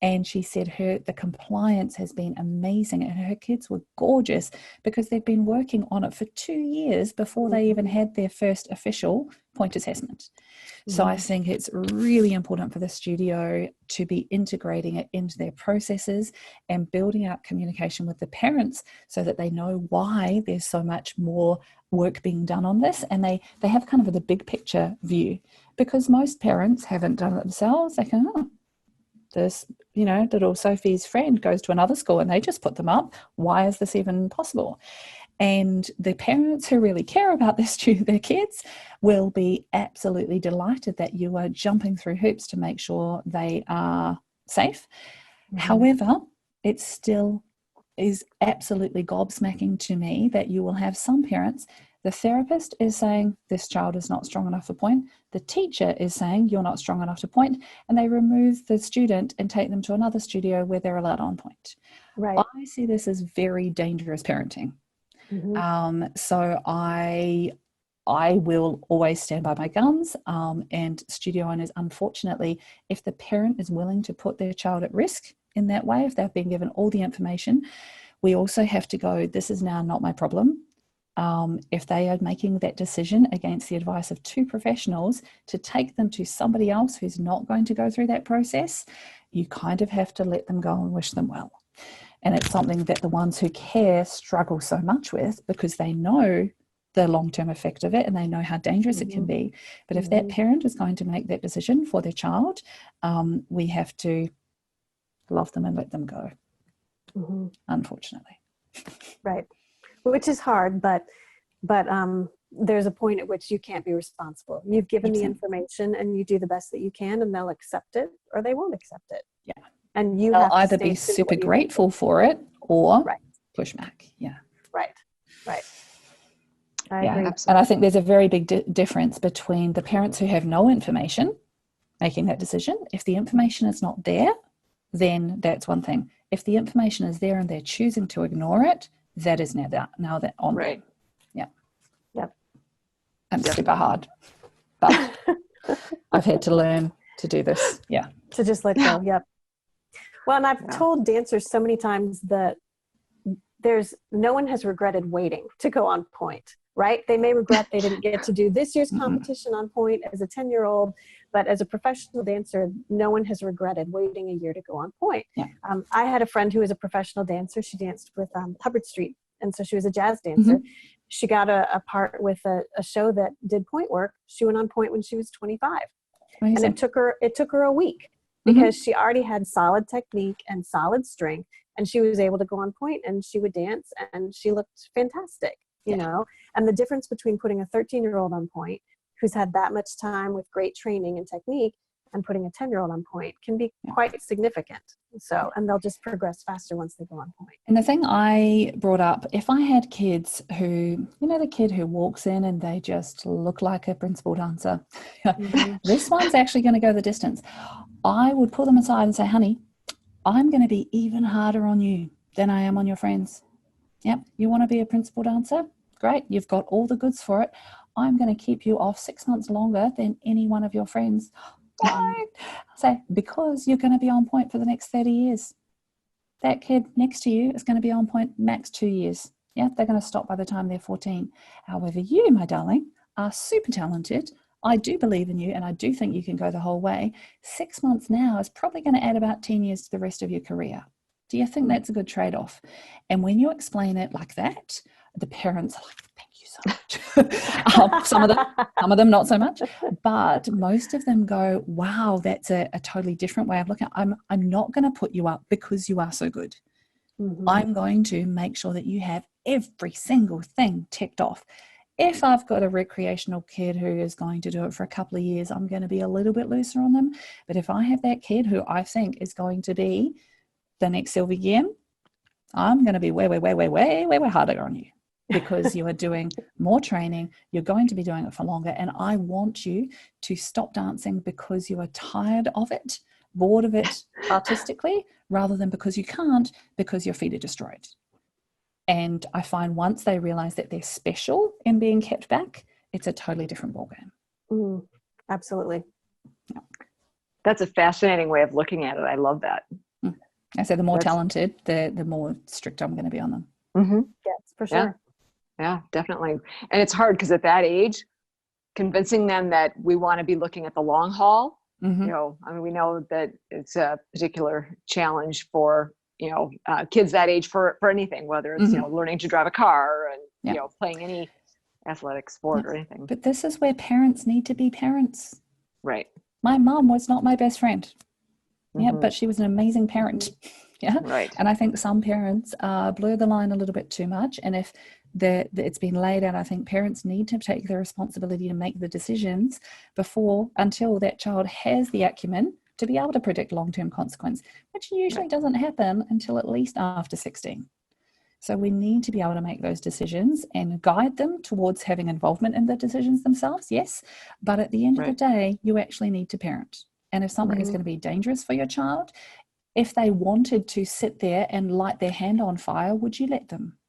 And she said the compliance has been amazing, and her kids were gorgeous because they've been working on it for 2 years before they even had their first official point assessment. So I think it's really important for the studio to be integrating it into their processes and building out communication with the parents so that they know why there's so much more work being done on this, and they have kind of the big picture view, because most parents haven't done it themselves. They can, this, little Sophie's friend goes to another school and they just put them up. Why is this even possible? And the parents who really care about their kids will be absolutely delighted that you are jumping through hoops to make sure they are safe. However, it still is absolutely gobsmacking to me that you will have some parents, the therapist is saying this child is not strong enough to point, the teacher is saying you're not strong enough to point, and they remove the student and take them to another studio where they're allowed on point. Right. I see this as very dangerous parenting. So I will always stand by my guns, and studio owners, unfortunately, if the parent is willing to put their child at risk in that way, if they've been given all the information, we also have to go, this is now not my problem. If they are making that decision against the advice of 2 professionals to take them to somebody else who's not going to go through that process, you kind of have to let them go and wish them well. And it's something that the ones who care struggle so much with, because they know the long-term effect of it and they know how dangerous it can be. But if that parent is going to make that decision for their child, we have to love them and let them go, unfortunately. Right. Which is hard, but there's a point at which you can't be responsible. You've given the information and you do the best that you can, and they'll accept it or they won't accept it. Yeah. And you They'll have to either stay be true to super what you grateful for it or Right. push back. Yeah. Right. I agree. And I think there's a very big difference between the parents who have no information making that decision. If the information is not there, then that's one thing. If the information is there and they're choosing to ignore it, that is now that on Right. Yeah. Yep. And it's super hard, but I've had to learn to do this. Yeah. To just let go. Yep. Well, and I've told dancers so many times that no one has regretted waiting to go on point, right? They may regret they didn't get to do this year's competition on point as a 10-year-old, but as a professional dancer, no one has regretted waiting a year to go on point. Yeah. I had a friend who was a professional dancer. She danced with Hubbard Street, and so she was a jazz dancer. She got a part with a show that did point work. She went on point when she was 25. Amazing. And it took her a week because she already had solid technique and solid strength, and she was able to go on point and she would dance and she looked fantastic, you know. And the difference between putting a 13-year-old on point who's had that much time with great training and technique and putting a 10-year-old on point can be quite significant. So, and they'll just progress faster once they go on point. And the thing I brought up, if I had kids who, the kid who walks in and they just look like a principal dancer, this one's actually going to go the distance. I would pull them aside and say, honey, I'm going to be even harder on you than I am on your friends. Yep. You want to be a principal dancer? Great. You've got all the goods for it. I'm going to keep you off 6 months longer than any one of your friends. Why? I'll say, because you're going to be on point for the next 30 years. That kid next to you is going to be on point max 2 years. Yeah, they're going to stop by the time they're 14. However, you, my darling, are super talented. I do believe in you and I do think you can go the whole way. 6 months now is probably going to add about 10 years to the rest of your career. Do you think that's a good trade-off? And when you explain it like that, the parents are like, thank you so much. Some of them not so much, but most of them go, wow, that's a totally different way of looking at it. I'm not going to put you up because you are so good. I'm going to make sure that you have every single thing ticked off. If I've got a recreational kid who is going to do it for a couple of years, I'm going to be a little bit looser on them. But if I have that kid who I think is going to be the next Sylvie Guillem, I'm going to be way harder on you, because you are doing more training. You're going to be doing it for longer. And I want you to stop dancing because you are tired of it, bored of it artistically, rather than because you can't, because your feet are destroyed. And I find once they realize that they're special in being kept back, it's a totally different ballgame. Absolutely. Yeah. That's a fascinating way of looking at it. I love that. I say the more talented, the more strict I'm going to be on them. Yes, for sure. Yeah, definitely. And it's hard because at that age, convincing them that we want to be looking at the long haul, you know, I mean, we know that it's a particular challenge for, you know, kids that age for anything, whether it's, you know, learning to drive a car and, you know, playing any athletic sport or anything. But this is where parents need to be parents. Right. My mom was not my best friend. Yeah, but she was an amazing parent. Yeah. Right. And I think some parents blur the line a little bit too much. And if it's been laid out, I think parents need to take the responsibility to make the decisions until that child has the acumen to be able to predict long-term consequence, which usually doesn't happen until at least after 16. So we need to be able to make those decisions and guide them towards having involvement in the decisions themselves, yes. But at the end of the day, you actually need to parent. And if something is going to be dangerous for your child, if they wanted to sit there and light their hand on fire, would you let them?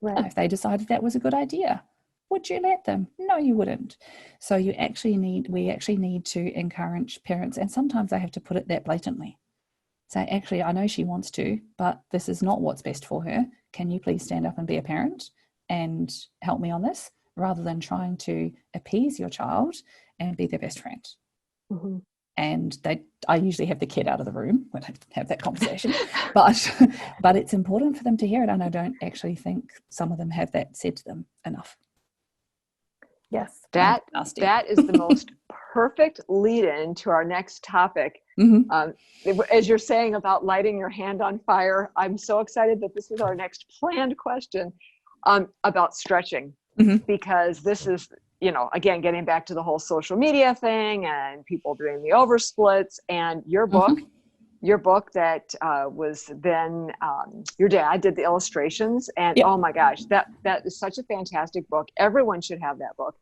Right. If they decided that was a good idea, would you let them? No, you wouldn't. So we actually need to encourage parents, and sometimes they have to put it that blatantly. Say, actually, I know she wants to, but this is not what's best for her. Can you please stand up and be a parent and help me on this, rather than trying to appease your child and be their best friend? And I usually have the kid out of the room when I have that conversation, but it's important for them to hear it. And I don't actually think some of them have that said to them enough. Yes. That is the most perfect lead-in to our next topic. As you're saying about lighting your hand on fire, I'm so excited that this is our next planned question about stretching, because this is, you know, again, getting back to the whole social media thing and people doing the oversplits, and your book that was then your dad did the illustrations, and oh my gosh, that is such a fantastic book. Everyone should have that book.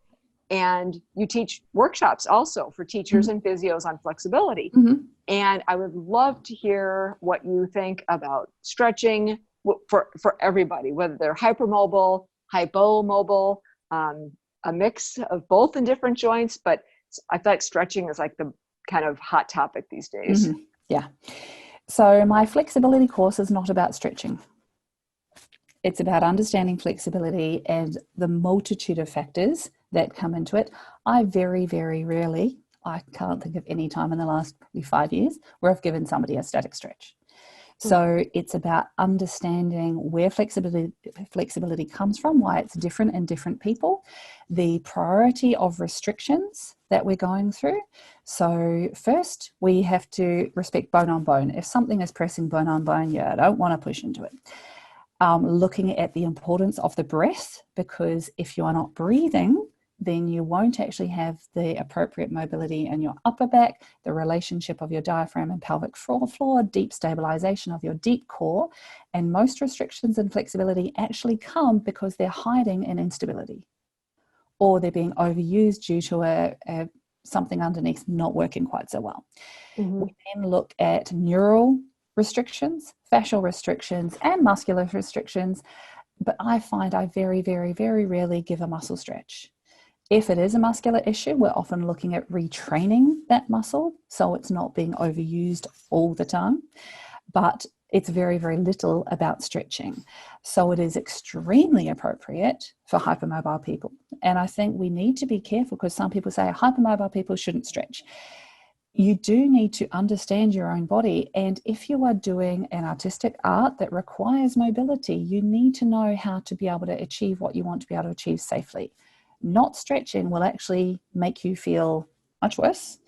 And you teach workshops also for teachers and physios on flexibility. And I would love to hear what you think about stretching for everybody, whether they're hypermobile, hypomobile, a mix of both in different joints, but I feel like stretching is like the kind of hot topic these days. Yeah. So my flexibility course is not about stretching. It's about understanding flexibility and the multitude of factors that come into it. I very, very rarely, I can't think of any time in the last probably 5 years where I've given somebody a static stretch. So it's about understanding where flexibility comes from, why it's different in different people, the priority of restrictions that we're going through. So first, we have to respect bone on bone. If something is pressing bone on bone, I don't want to push into it. Looking at the importance of the breath, because if you are not breathing, then you won't actually have the appropriate mobility in your upper back, the relationship of your diaphragm and pelvic floor, deep stabilization of your deep core. And most restrictions and flexibility actually come because they're hiding in instability, or they're being overused due to something underneath not working quite so well. We then look at neural restrictions, fascial restrictions, and muscular restrictions. But I find I very, very, very rarely give a muscle stretch. If it is a muscular issue, we're often looking at retraining that muscle so it's not being overused all the time. But it's very, very little about stretching. So it is extremely appropriate for hypermobile people. And I think we need to be careful, because some people say hypermobile people shouldn't stretch. you do need to understand your own body. And if you are doing an artistic art that requires mobility, you need to know how to be able to achieve what you want to be able to achieve safely. Not stretching will actually make you feel much worse.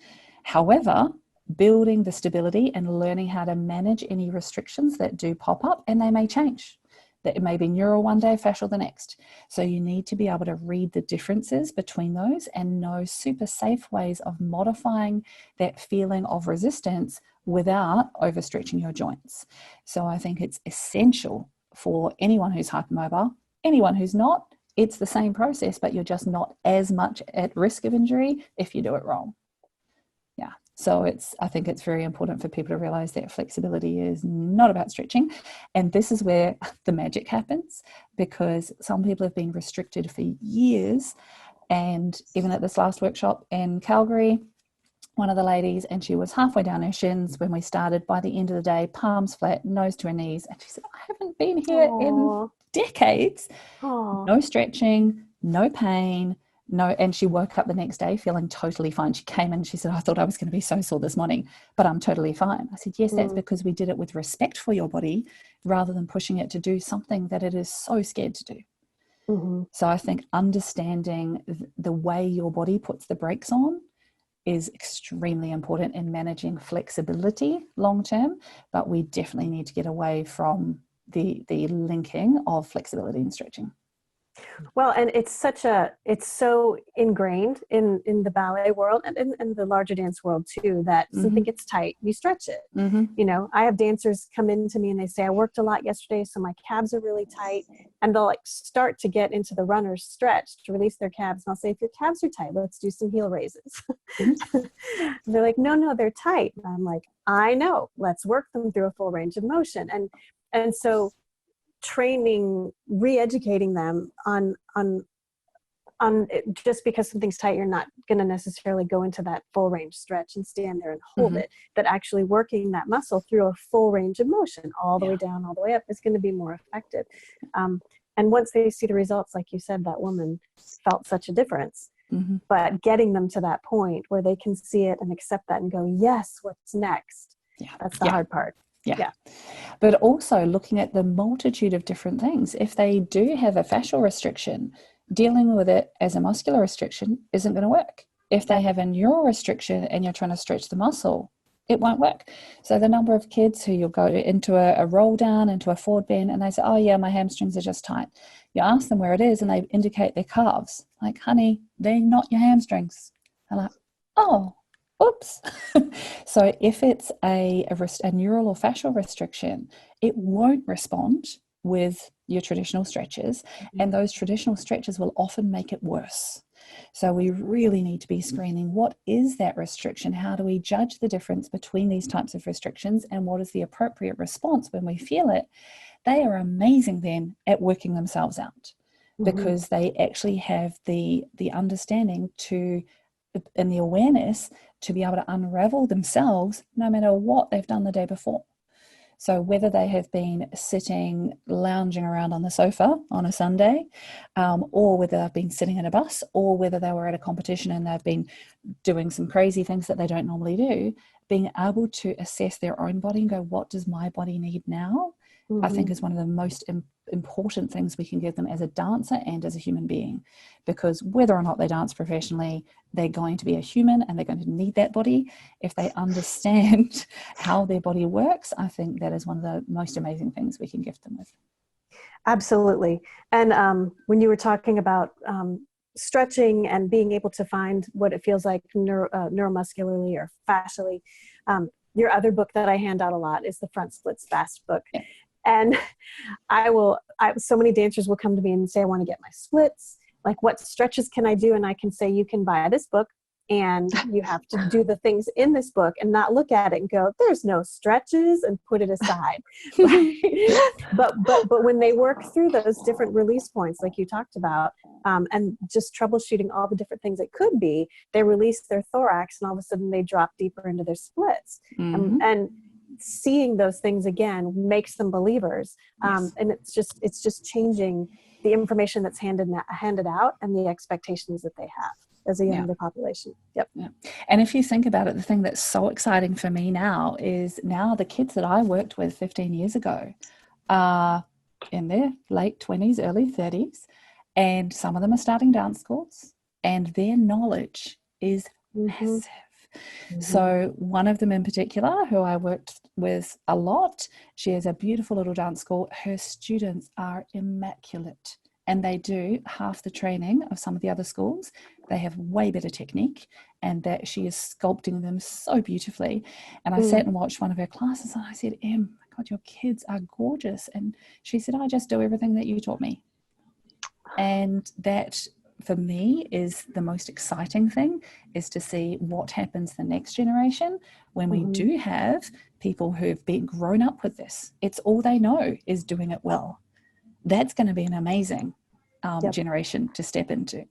However, building the stability and learning how to manage any restrictions that do pop up, and they may change. That it may be neural one day, fascial the next. So you need to be able to read the differences between those and know super safe ways of modifying that feeling of resistance without overstretching your joints. So I think it's essential for anyone who's hypermobile, anyone who's not, it's the same process, but you're just not as much at risk of injury if you do it wrong. Yeah. So I think it's very important for people to realize that flexibility is not about stretching. And this is where the magic happens, because some people have been restricted for years. And even at this last workshop in Calgary, one of the ladies, and she was halfway down her shins when we started, by the end of the day, palms flat, nose to her knees. And she said, I haven't been here in decades. No stretching, no pain. No, and she woke up the next day feeling totally fine. She came in, she said, I thought I was going to be so sore this morning, but I'm totally fine. I said, yes, that's because we did it with respect for your body rather than pushing it to do something that it is so scared to do. Mm-hmm. So I think understanding the way your body puts the brakes on is extremely important in managing flexibility long term, but we definitely need to get away from the linking of flexibility and stretching. Well, and it's so ingrained in the ballet world and in the larger dance world too, that something gets tight, you stretch it. You know, I have dancers come in to me and they say, I worked a lot yesterday, so my calves are really tight. And they'll like start to get into the runner's stretch to release their calves. And I'll say, if your calves are tight, let's do some heel raises. They're like, no, they're tight. And I'm like, I know, let's work them through a full range of motion. And so training, re-educating them on it, just because something's tight, you're not going to necessarily go into that full range stretch and stand there and hold it, but actually working that muscle through a full range of motion, all the way down, all the way up, is going to be more effective. And once they see the results, like you said, that woman felt such a difference. But getting them to that point where they can see it and accept that and go, yes, what's next? That's the hard part. Yeah. But also looking at the multitude of different things. If they do have a fascial restriction, dealing with it as a muscular restriction isn't going to work. If they have a neural restriction and you're trying to stretch the muscle, it won't work. So the number of kids who you'll go into a roll down, into a forward bend, and they say, oh yeah, my hamstrings are just tight. You ask them where it is and they indicate their calves. Like, honey, they're not your hamstrings. I'm like, oh, oops. So if it's a neural or fascial restriction, it won't respond with your traditional stretches, and those traditional stretches will often make it worse. So we really need to be screening, what is that restriction? How do we judge the difference between these types of restrictions, and what is the appropriate response when we feel it? They are amazing then at working themselves out, because they actually have the understanding to, and the awareness to be able to unravel themselves no matter what they've done the day before. So whether they have been sitting, lounging around on the sofa on a Sunday, or whether they've been sitting in a bus, or whether they were at a competition and they've been doing some crazy things that they don't normally do, being able to assess their own body and go, what does my body need now? I think is one of the most important things we can give them as a dancer and as a human being, because whether or not they dance professionally, they're going to be a human and they're going to need that body. If they understand how their body works, I think that is one of the most amazing things we can gift them with. Absolutely. And when you were talking about stretching and being able to find what it feels like neuromuscularly or fascially, your other book that I hand out a lot is the Front Splits Fast book. Yeah. And so many dancers will come to me and say, I want to get my splits. Like, what stretches can I do? And I can say, you can buy this book and you have to do the things in this book and not look at it and go, there's no stretches, and put it aside. but when they work through those different release points, like you talked about, and just troubleshooting all the different things it could be, they release their thorax and all of a sudden they drop deeper into their splits. And seeing those things again makes them believers. And it's just changing the information that's handed out and the expectations that they have. as a younger population. Yep. Yeah. And if you think about it, the thing that's so exciting for me now is now the kids that I worked with 15 years ago are in their late 20s, early 30s, and some of them are starting dance schools, and their knowledge is massive. So one of them in particular, who I worked with a lot, she has a beautiful little dance school. Her students are immaculate, and they do half the training of some of the other schools. They have way better technique, and that she is sculpting them so beautifully. And I sat and watched one of her classes, and I said, Em, my God, your kids are gorgeous. And she said, I just do everything that you taught me. And that, for me, is the most exciting thing, is to see what happens the next generation when we do have people who've been grown up with this. It's all they know is doing it well. That's going to be an amazing generation to step into.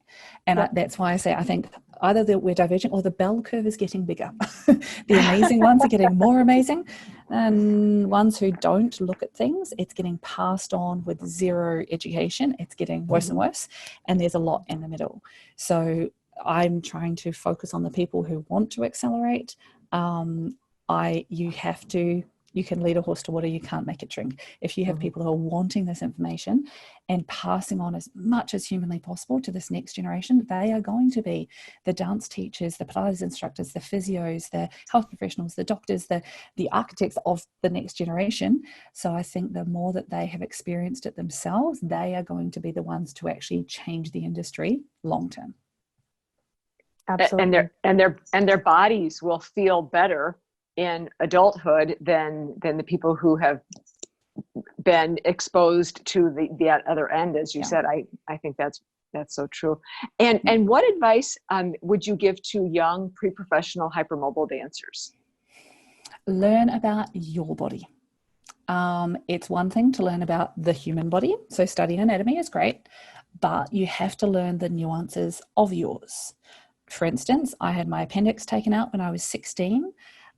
And that's why I say I think either that we're diverging or the bell curve is getting bigger. The amazing ones are getting more amazing, and ones who don't look at things, it's getting passed on with zero education. It's getting worse and worse, and there's a lot in the middle. So I'm trying to focus on the people who want to accelerate. You can lead a horse to water, you can't make it drink. If you have people who are wanting this information and passing on as much as humanly possible to this next generation, they are going to be the dance teachers, the Pilates instructors, the physios, the health professionals, the doctors, the architects of the next generation. So I think the more that they have experienced it themselves, they are going to be the ones to actually change the industry long term. Absolutely. And their bodies will feel better in adulthood than the people who have been exposed to the other end, as you said. I think that's so true. And what advice would you give to young pre-professional hypermobile dancers? Learn about your body. It's one thing to learn about the human body. So studying anatomy is great, but you have to learn the nuances of yours. For instance, I had my appendix taken out when I was 16.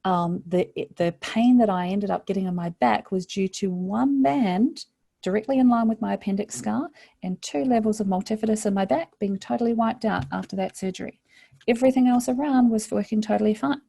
The pain that I ended up getting on my back was due to one band directly in line with my appendix scar and 2 levels of multifidus in my back being totally wiped out after that surgery. Everything else around was working totally fine.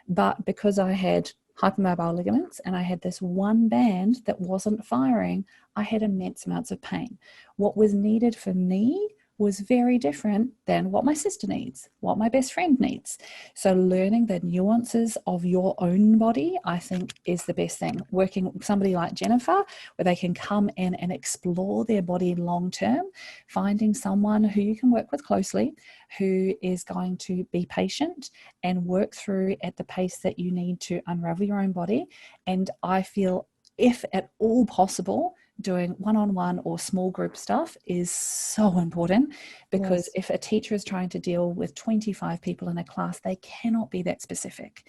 But because I had hypermobile ligaments and I had this one band that wasn't firing, I had immense amounts of pain. What was needed for me was very different than what my sister needs, what my best friend needs. So learning the nuances of your own body, I think, is the best thing. Working with somebody like Jennifer, where they can come in and explore their body long term, finding someone who you can work with closely, who is going to be patient and work through at the pace that you need to unravel your own body. And I feel, if at all possible, doing one-on-one or small group stuff is so important, because if a teacher is trying to deal with 25 people in a class, they cannot be that specific.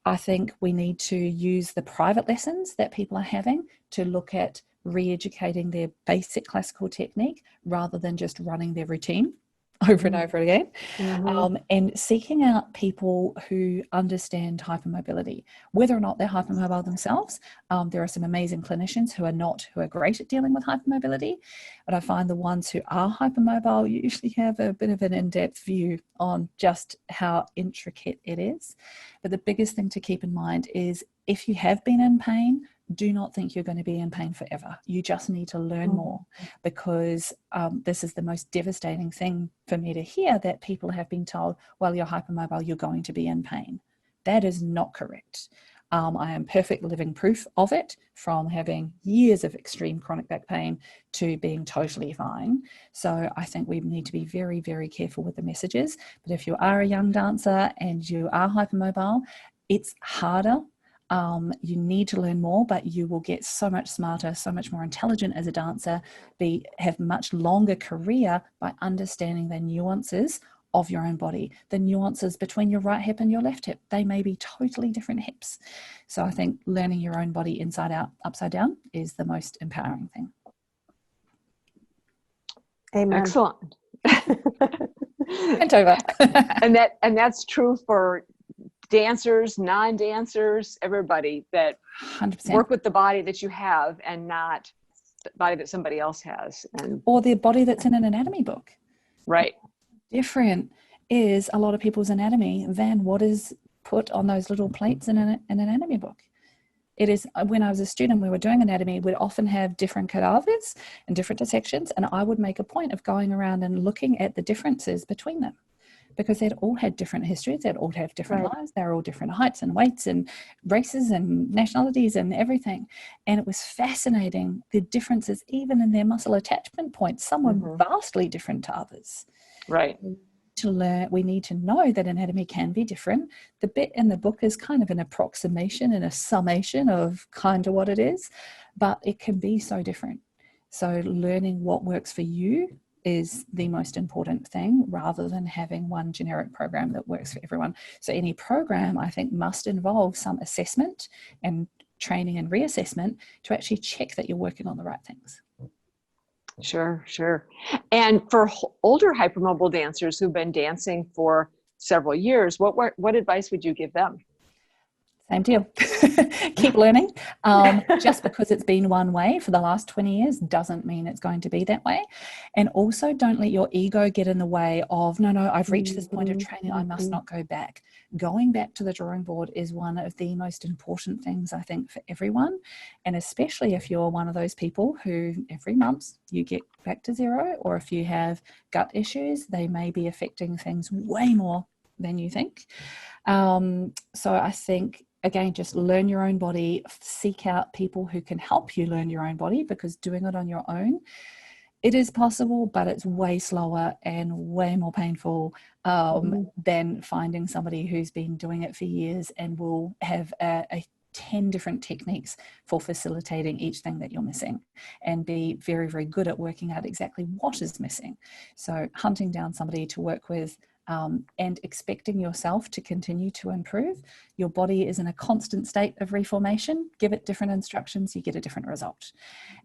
I think we need to use the private lessons that people are having to look at re-educating their basic classical technique rather than just running their routine over and over again, and seeking out people who understand hypermobility, whether or not they're hypermobile themselves. There are some amazing clinicians who are great at dealing with hypermobility, but I find the ones who are hypermobile usually have a bit of an in-depth view on just how intricate it is. But the biggest thing to keep in mind is, if you have been in pain, do not think you're going to be in pain forever. You just need to learn more, because this is the most devastating thing for me to hear, that people have been told, well, you're hypermobile, you're going to be in pain. That is not correct. I am perfect living proof of it, from having years of extreme chronic back pain to being totally fine. So I think we need to be very, very careful with the messages. But if you are a young dancer and you are hypermobile, it's harder. You need to learn more, but you will get so much smarter, so much more intelligent as a dancer, have much longer career by understanding the nuances of your own body, the nuances between your right hip and your left hip. They may be totally different hips. So I think learning your own body inside out, upside down is the most empowering thing. Amen. Excellent. And over. and that's true for dancers, non-dancers, everybody, that 100%. work with the body that you have and not the body that somebody else has. Or the body that's in an anatomy book. Right. Different. is a lot of people's anatomy than what is put on those little plates in an anatomy book. It is, when I was a student, we were doing anatomy, we'd often have different cadavers and different dissections, and I would make a point of going around and looking at the differences between them, because they'd all had different histories, they'd all have different lives, they're all different heights and weights and races and nationalities and everything. And it was fascinating, the differences even in their muscle attachment points. Some were vastly different to others. Right. To learn, we need to know that anatomy can be different. The bit in the book is kind of an approximation and a summation of kind of what it is, but it can be so different. So learning what works for you is the most important thing, rather than having one generic program that works for everyone. So any program, I think, must involve some assessment and training and reassessment to actually check that you're working on the right things. Sure, sure. And for older hypermobile dancers who've been dancing for several years, what advice would you give them? Same deal. Keep learning. Just because it's been one way for the last 20 years doesn't mean it's going to be that way. And also, don't let your ego get in the way of, no, I've reached this point of training, I must not go back. Going back to the drawing board is one of the most important things, I think, for everyone. And especially if you're one of those people who every month you get back to zero, or if you have gut issues, they may be affecting things way more than you think. So I think, again, just learn your own body, seek out people who can help you learn your own body, because doing it on your own, it is possible, but it's way slower and way more painful than finding somebody who's been doing it for years and will have a 10 different techniques for facilitating each thing that you're missing, and be very, very good at working out exactly what is missing. So hunting down somebody to work with, and expecting yourself to continue to improve. Your body is in a constant state of reformation. Give it different instructions, you get a different result.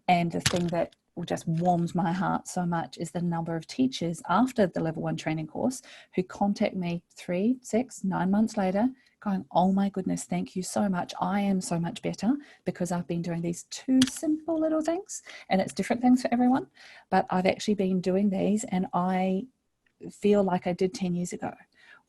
And the thing that just warms my heart so much is the number of teachers after the level 1 training course who contact me 3, 6, 9 months later going, oh my goodness, thank you so much. I am so much better because I've been doing these 2 simple little things, and it's different things for everyone, but I've actually been doing these and I feel like I did 10 years ago.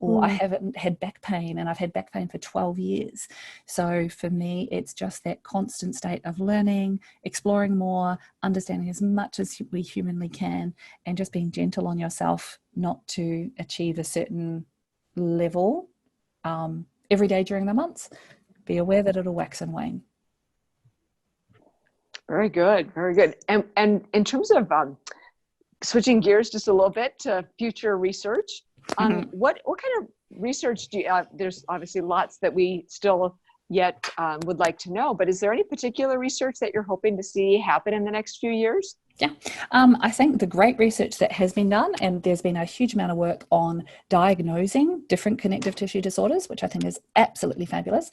Or I haven't had back pain, and I've had back pain for 12 years. So for me, it's just that constant state of learning, exploring more, understanding as much as we humanly can, and just being gentle on yourself not to achieve a certain level every day during the months. Be aware that it'll wax and wane. Very good, very good. And in terms of switching gears just a little bit to future research, what kind of research do you, there's obviously lots that we still yet would like to know, but is there any particular research that you're hoping to see happen in the next few years? Yeah, I think the great research that has been done, and there's been a huge amount of work on diagnosing different connective tissue disorders, which I think is absolutely fabulous.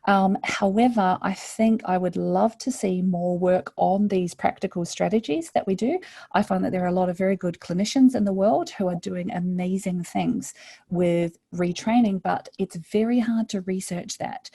However, I think I would love to see more work on these practical strategies that we do. I find that there are a lot of very good clinicians in the world who are doing amazing things with retraining, but it's very hard to research that.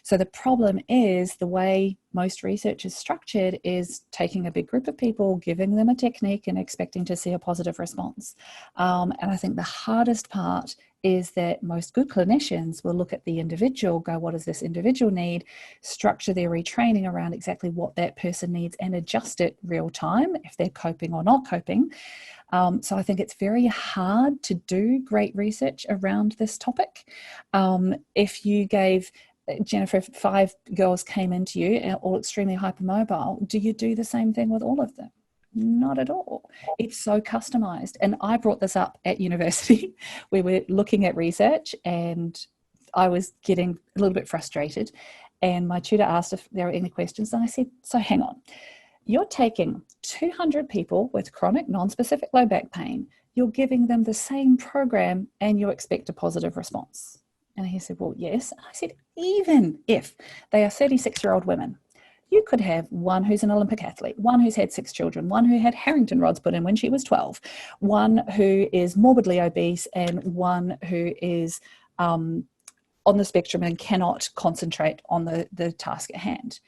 So the problem is the way most research is structured is taking a big group of people, giving them a technique and expecting to see a positive response. And I think the hardest part is that most good clinicians will look at the individual, go, what does this individual need, structure their retraining around exactly what that person needs and adjust it real time if they're coping or not coping. So I think it's very hard to do great research around this topic. If you gave Jennifer, 5 girls came into you, all extremely hypermobile, do you do the same thing with all of them? Not at all. It's so customized. And I brought this up at university. We were looking at research and I was getting a little bit frustrated. And my tutor asked if there were any questions. And I said, so hang on. You're taking 200 people with chronic non-specific low back pain. You're giving them the same program and you expect a positive response. And he said, well, yes. And I said, even if they are 36-year-old women, you could have one who's an Olympic athlete, one who's had 6 children, one who had Harrington rods put in when she was 12, one who is morbidly obese, and one who is on the spectrum and cannot concentrate on the task at hand.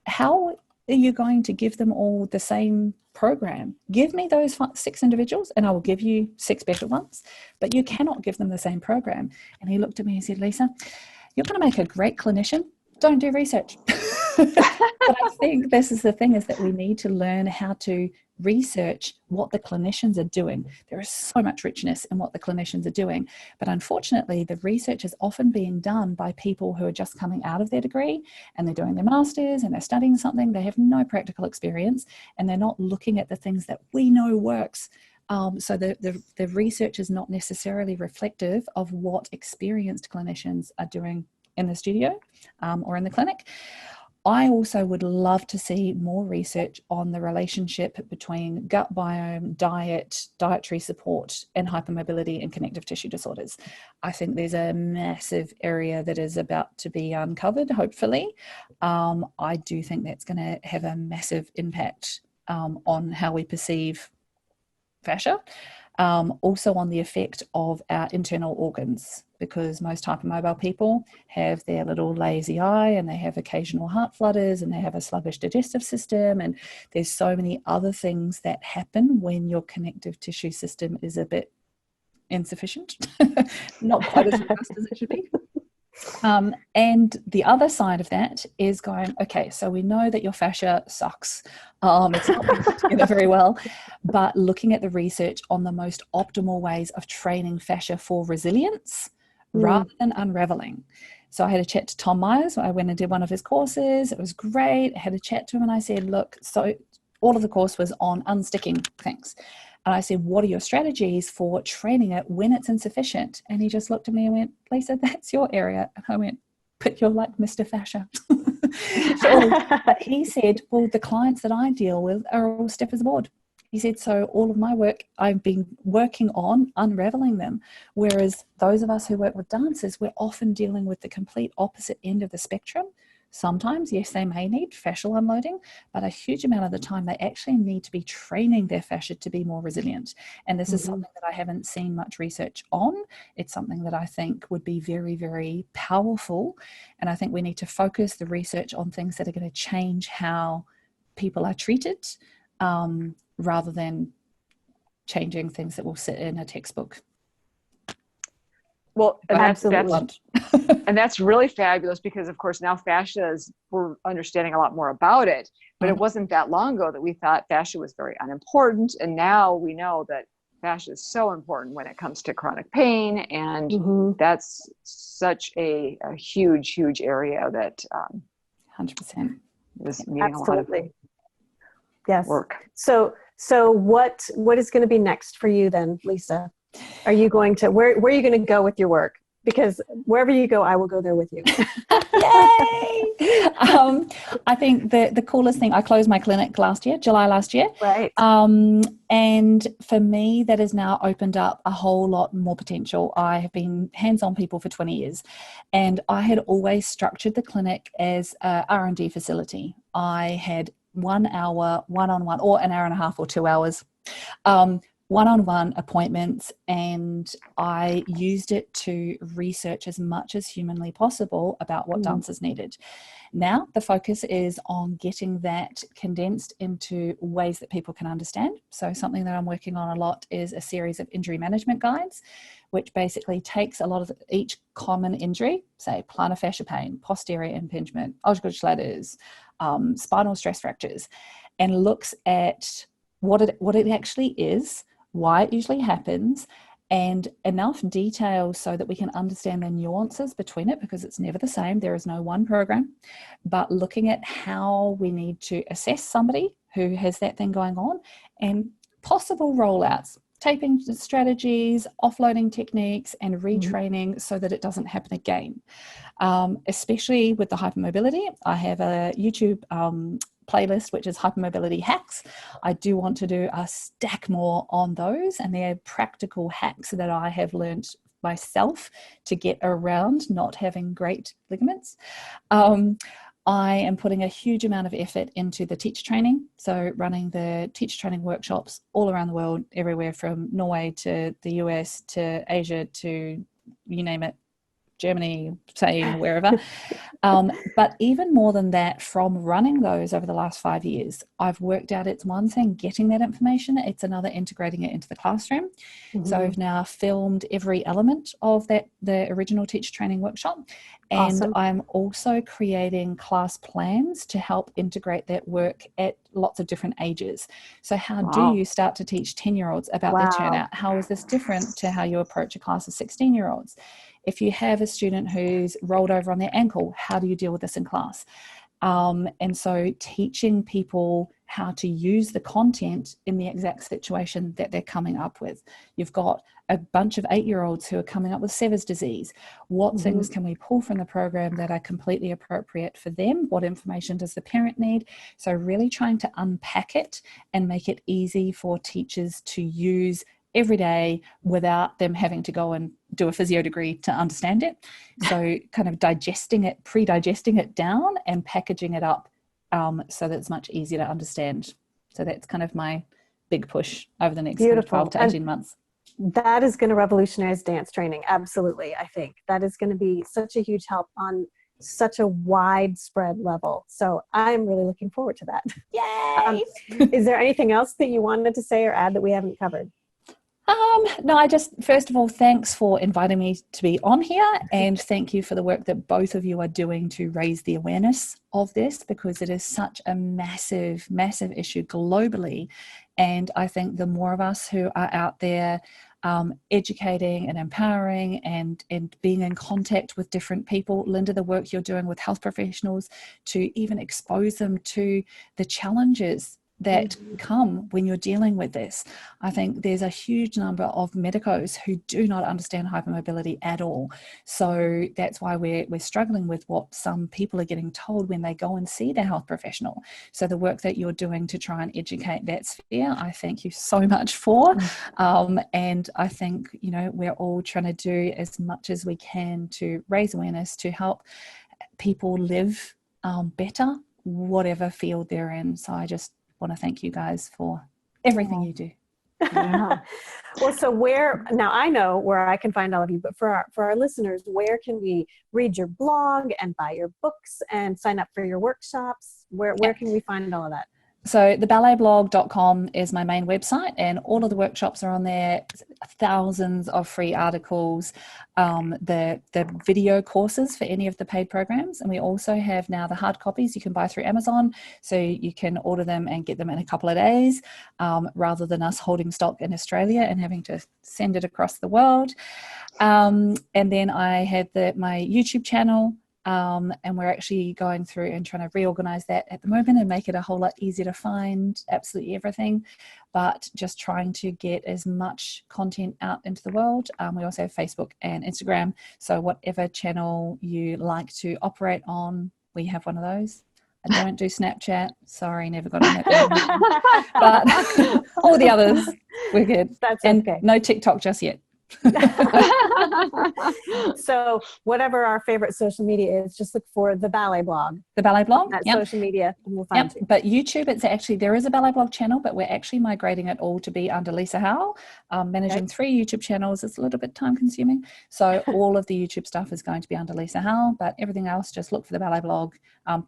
How are you going to give them all the same program? Give me those 6 individuals and I will give you 6 better ones, but you cannot give them the same program. And he looked at me and said, Lisa, you're going to make a great clinician. Don't do research. But I think this is the thing, is that we need to learn how to research what the clinicians are doing. There is so much richness in what the clinicians are doing, but unfortunately the research is often being done by people who are just coming out of their degree and they're doing their masters and they're studying something. They have no practical experience and they're not looking at the things that we know works. So the research is not necessarily reflective of what experienced clinicians are doing in the studio or in the clinic. I also would love to see more research on the relationship between gut biome, diet, dietary support, and hypermobility and connective tissue disorders. I think there's a massive area that is about to be uncovered, hopefully. I do think that's going to have a massive impact on how we perceive fascia. Also on the effect of our internal organs, because most hypermobile people have their little lazy eye and they have occasional heart flutters and they have a sluggish digestive system, and there's so many other things that happen when your connective tissue system is a bit insufficient, not quite as robust as it should be. And the other side of that is going, okay, so we know that your fascia sucks. It's not being put together very well, but looking at the research on the most optimal ways of training fascia for resilience rather than unraveling. So I had a chat to Tom Myers. I went and did one of his courses. It was great. I had a chat to him and I said, look, so all of the course was on unsticking things. And I said, what are your strategies for training it when it's insufficient? And he just looked at me and went, Lisa, that's your area. And I went, but you're like Mr. Fascia. But he said, well, the clients that I deal with are all stiff as a board. He said, so all of my work, I've been working on unraveling them. Whereas those of us who work with dancers, we're often dealing with the complete opposite end of the spectrum. Sometimes, yes, they may need fascial unloading, but a huge amount of the time they actually need to be training their fascia to be more resilient. And this is something that I haven't seen much research on. It's something that I think would be very, very powerful. And I think we need to focus the research on things that are going to change how people are treated, rather than changing things that will sit in a textbook. Well, and absolutely. And that's really fabulous, because of course now fascia we're understanding a lot more about it, but it wasn't that long ago that we thought fascia was very unimportant. And now we know that fascia is so important when it comes to chronic pain. And that's such a huge, huge area that 100% is needing a lot of work. So what is going to be next for you then, Lisa? Are you going to, where are you going to go with your work? Because wherever you go, I will go there with you. Yay! I think the coolest thing, I closed my clinic July last year. Right. And for me, that has now opened up a whole lot more potential. I have been hands-on people for 20 years, and I had always structured the clinic as a R&D facility. I had 1 hour, one-on-one, or an hour and a half or 2 hours, one-on-one appointments, and I used it to research as much as humanly possible about what dancers needed. Now the focus is on getting that condensed into ways that people can understand. So something that I'm working on a lot is a series of injury management guides, which basically takes a lot of each common injury, say plantar fascia pain, posterior impingement, Osgood Schlatter's, spinal stress fractures, and looks at what it actually is, why it usually happens, and enough detail so that we can understand the nuances between it, because it's never the same. There is no one program, but looking at how we need to assess somebody who has that thing going on and possible rollouts, taping strategies, offloading techniques, and retraining so that it doesn't happen again. Especially with the hypermobility, I have a YouTube playlist, which is Hypermobility Hacks. I do want to do a stack more on those, and they're practical hacks that I have learned myself to get around not having great ligaments. I am putting a huge amount of effort into the teacher training. So running the teacher training workshops all around the world, everywhere from Norway to the US to Asia to you name it, Germany, say wherever. But even more than that, from running those over the last 5 years, I've worked out it's one thing getting that information, it's another integrating it into the classroom. So I've now filmed every element of the original teacher training workshop. And Awesome. I'm also creating class plans to help integrate that work at lots of different ages. So how do you start to teach 10-year-olds about their turnout? How is this different to how you approach a class of 16-year-olds? If you have a student who's rolled over on their ankle, how do you deal with this in class? And so teaching people how to use the content in the exact situation that they're coming up with. You've got a bunch of 8-year-olds who are coming up with Sever's disease. What things can we pull from the program that are completely appropriate for them? What information does the parent need? So really trying to unpack it and make it easy for teachers to use every day without them having to go and do a physio degree to understand it. So kind of digesting it, pre-digesting it down and packaging it up so that it's much easier to understand. So that's kind of my big push over the next 12 to 18 months. That is going to revolutionize dance training. Absolutely. I think that is going to be such a huge help on such a widespread level. So I'm really looking forward to that. Yay! Is there anything else that you wanted to say or add that we haven't covered? No, I just, first of all, thanks for inviting me to be on here, and thank you for the work that both of you are doing to raise the awareness of this, because it is such a massive, massive issue globally. And I think the more of us who are out there educating and empowering and being in contact with different people, Linda, the work you're doing with health professionals to even expose them to the challenges that come when you're dealing with this. I think there's a huge number of medicos who do not understand hypermobility at all. So that's why we're struggling with what some people are getting told when they go and see their health professional. So the work that you're doing to try and educate that sphere, I thank you so much for. And I think, you know, we're all trying to do as much as we can to raise awareness, to help people live better, whatever field they're in. So I just want to thank you guys for everything you do. Yeah. Well, so now I know where I can find all of you, but for our listeners, where can we read your blog and buy your books and sign up for your workshops? Where can we find all of that? So the balletblog.com is my main website, and all of the workshops are on there, thousands of free articles, the video courses for any of the paid programs. And we also have now the hard copies you can buy through Amazon. So you can order them and get them in a couple of days, rather than us holding stock in Australia and having to send it across the world. And then I have my YouTube channel. And we're actually going through and trying to reorganize that at the moment and make it a whole lot easier to find absolutely everything, but just trying to get as much content out into the world. We also have Facebook and Instagram. So whatever channel you like to operate on, we have one of those. I don't do Snapchat. Sorry, never got on that. But all the others, we're good. That's and okay. No TikTok just yet. So whatever our favorite social media is, just look for the Ballet Blog. The Ballet Blog? That social media, and we'll find you. But YouTube, there is a Ballet Blog channel, but we're actually migrating it all to be under Lisa Howell. Managing 3 YouTube channels is a little bit time consuming. So all of the YouTube stuff is going to be under Lisa Howell, but everything else, just look for the Ballet Blog.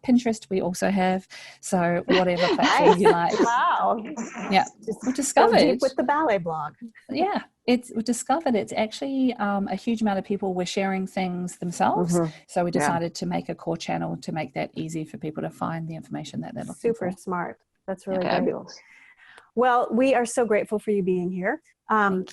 Pinterest we also have. So whatever platform you like. Wow. Yeah. We discovered so deep with the Ballet Blog. Yeah. We discovered it's actually a huge amount of people were sharing things themselves. So we decided to make a core channel to make that easy for people to find the information that they're looking for. Super smart. That's really fabulous. Great. Well, we are so grateful for you being here.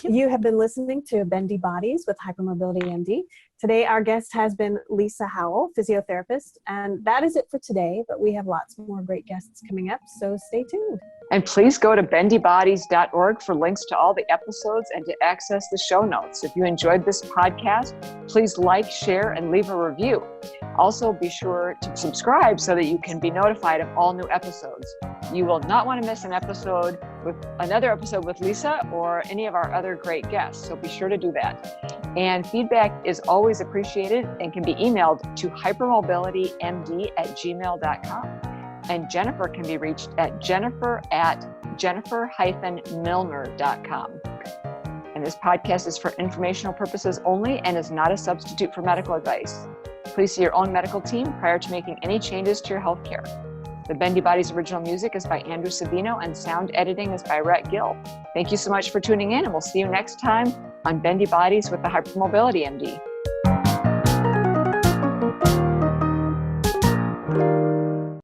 You have been listening to Bendy Bodies with Hypermobility MD. Today, our guest has been Lisa Howell, physiotherapist. And that is it for today, but we have lots more great guests coming up, so stay tuned. And please go to bendybodies.org for links to all the episodes and to access the show notes. If you enjoyed this podcast, please like, share, and leave a review. Also, be sure to subscribe so that you can be notified of all new episodes. You will not want to miss another episode with Lisa or any of our other great guests, so be sure to do that. And feedback is always appreciated and can be emailed to hypermobilitymd@gmail.com. And Jennifer can be reached at jennifer@jennifer-milner.com. and this podcast is for informational purposes only and is not a substitute for medical advice. Please see your own medical team prior to making any changes to your health care. The Bendy Body's original music is by Andrew Savino and sound editing is by Rhett Gill. Thank you so much for tuning in, and we'll see you next time on Bendy Bodies with the Hypermobility MD.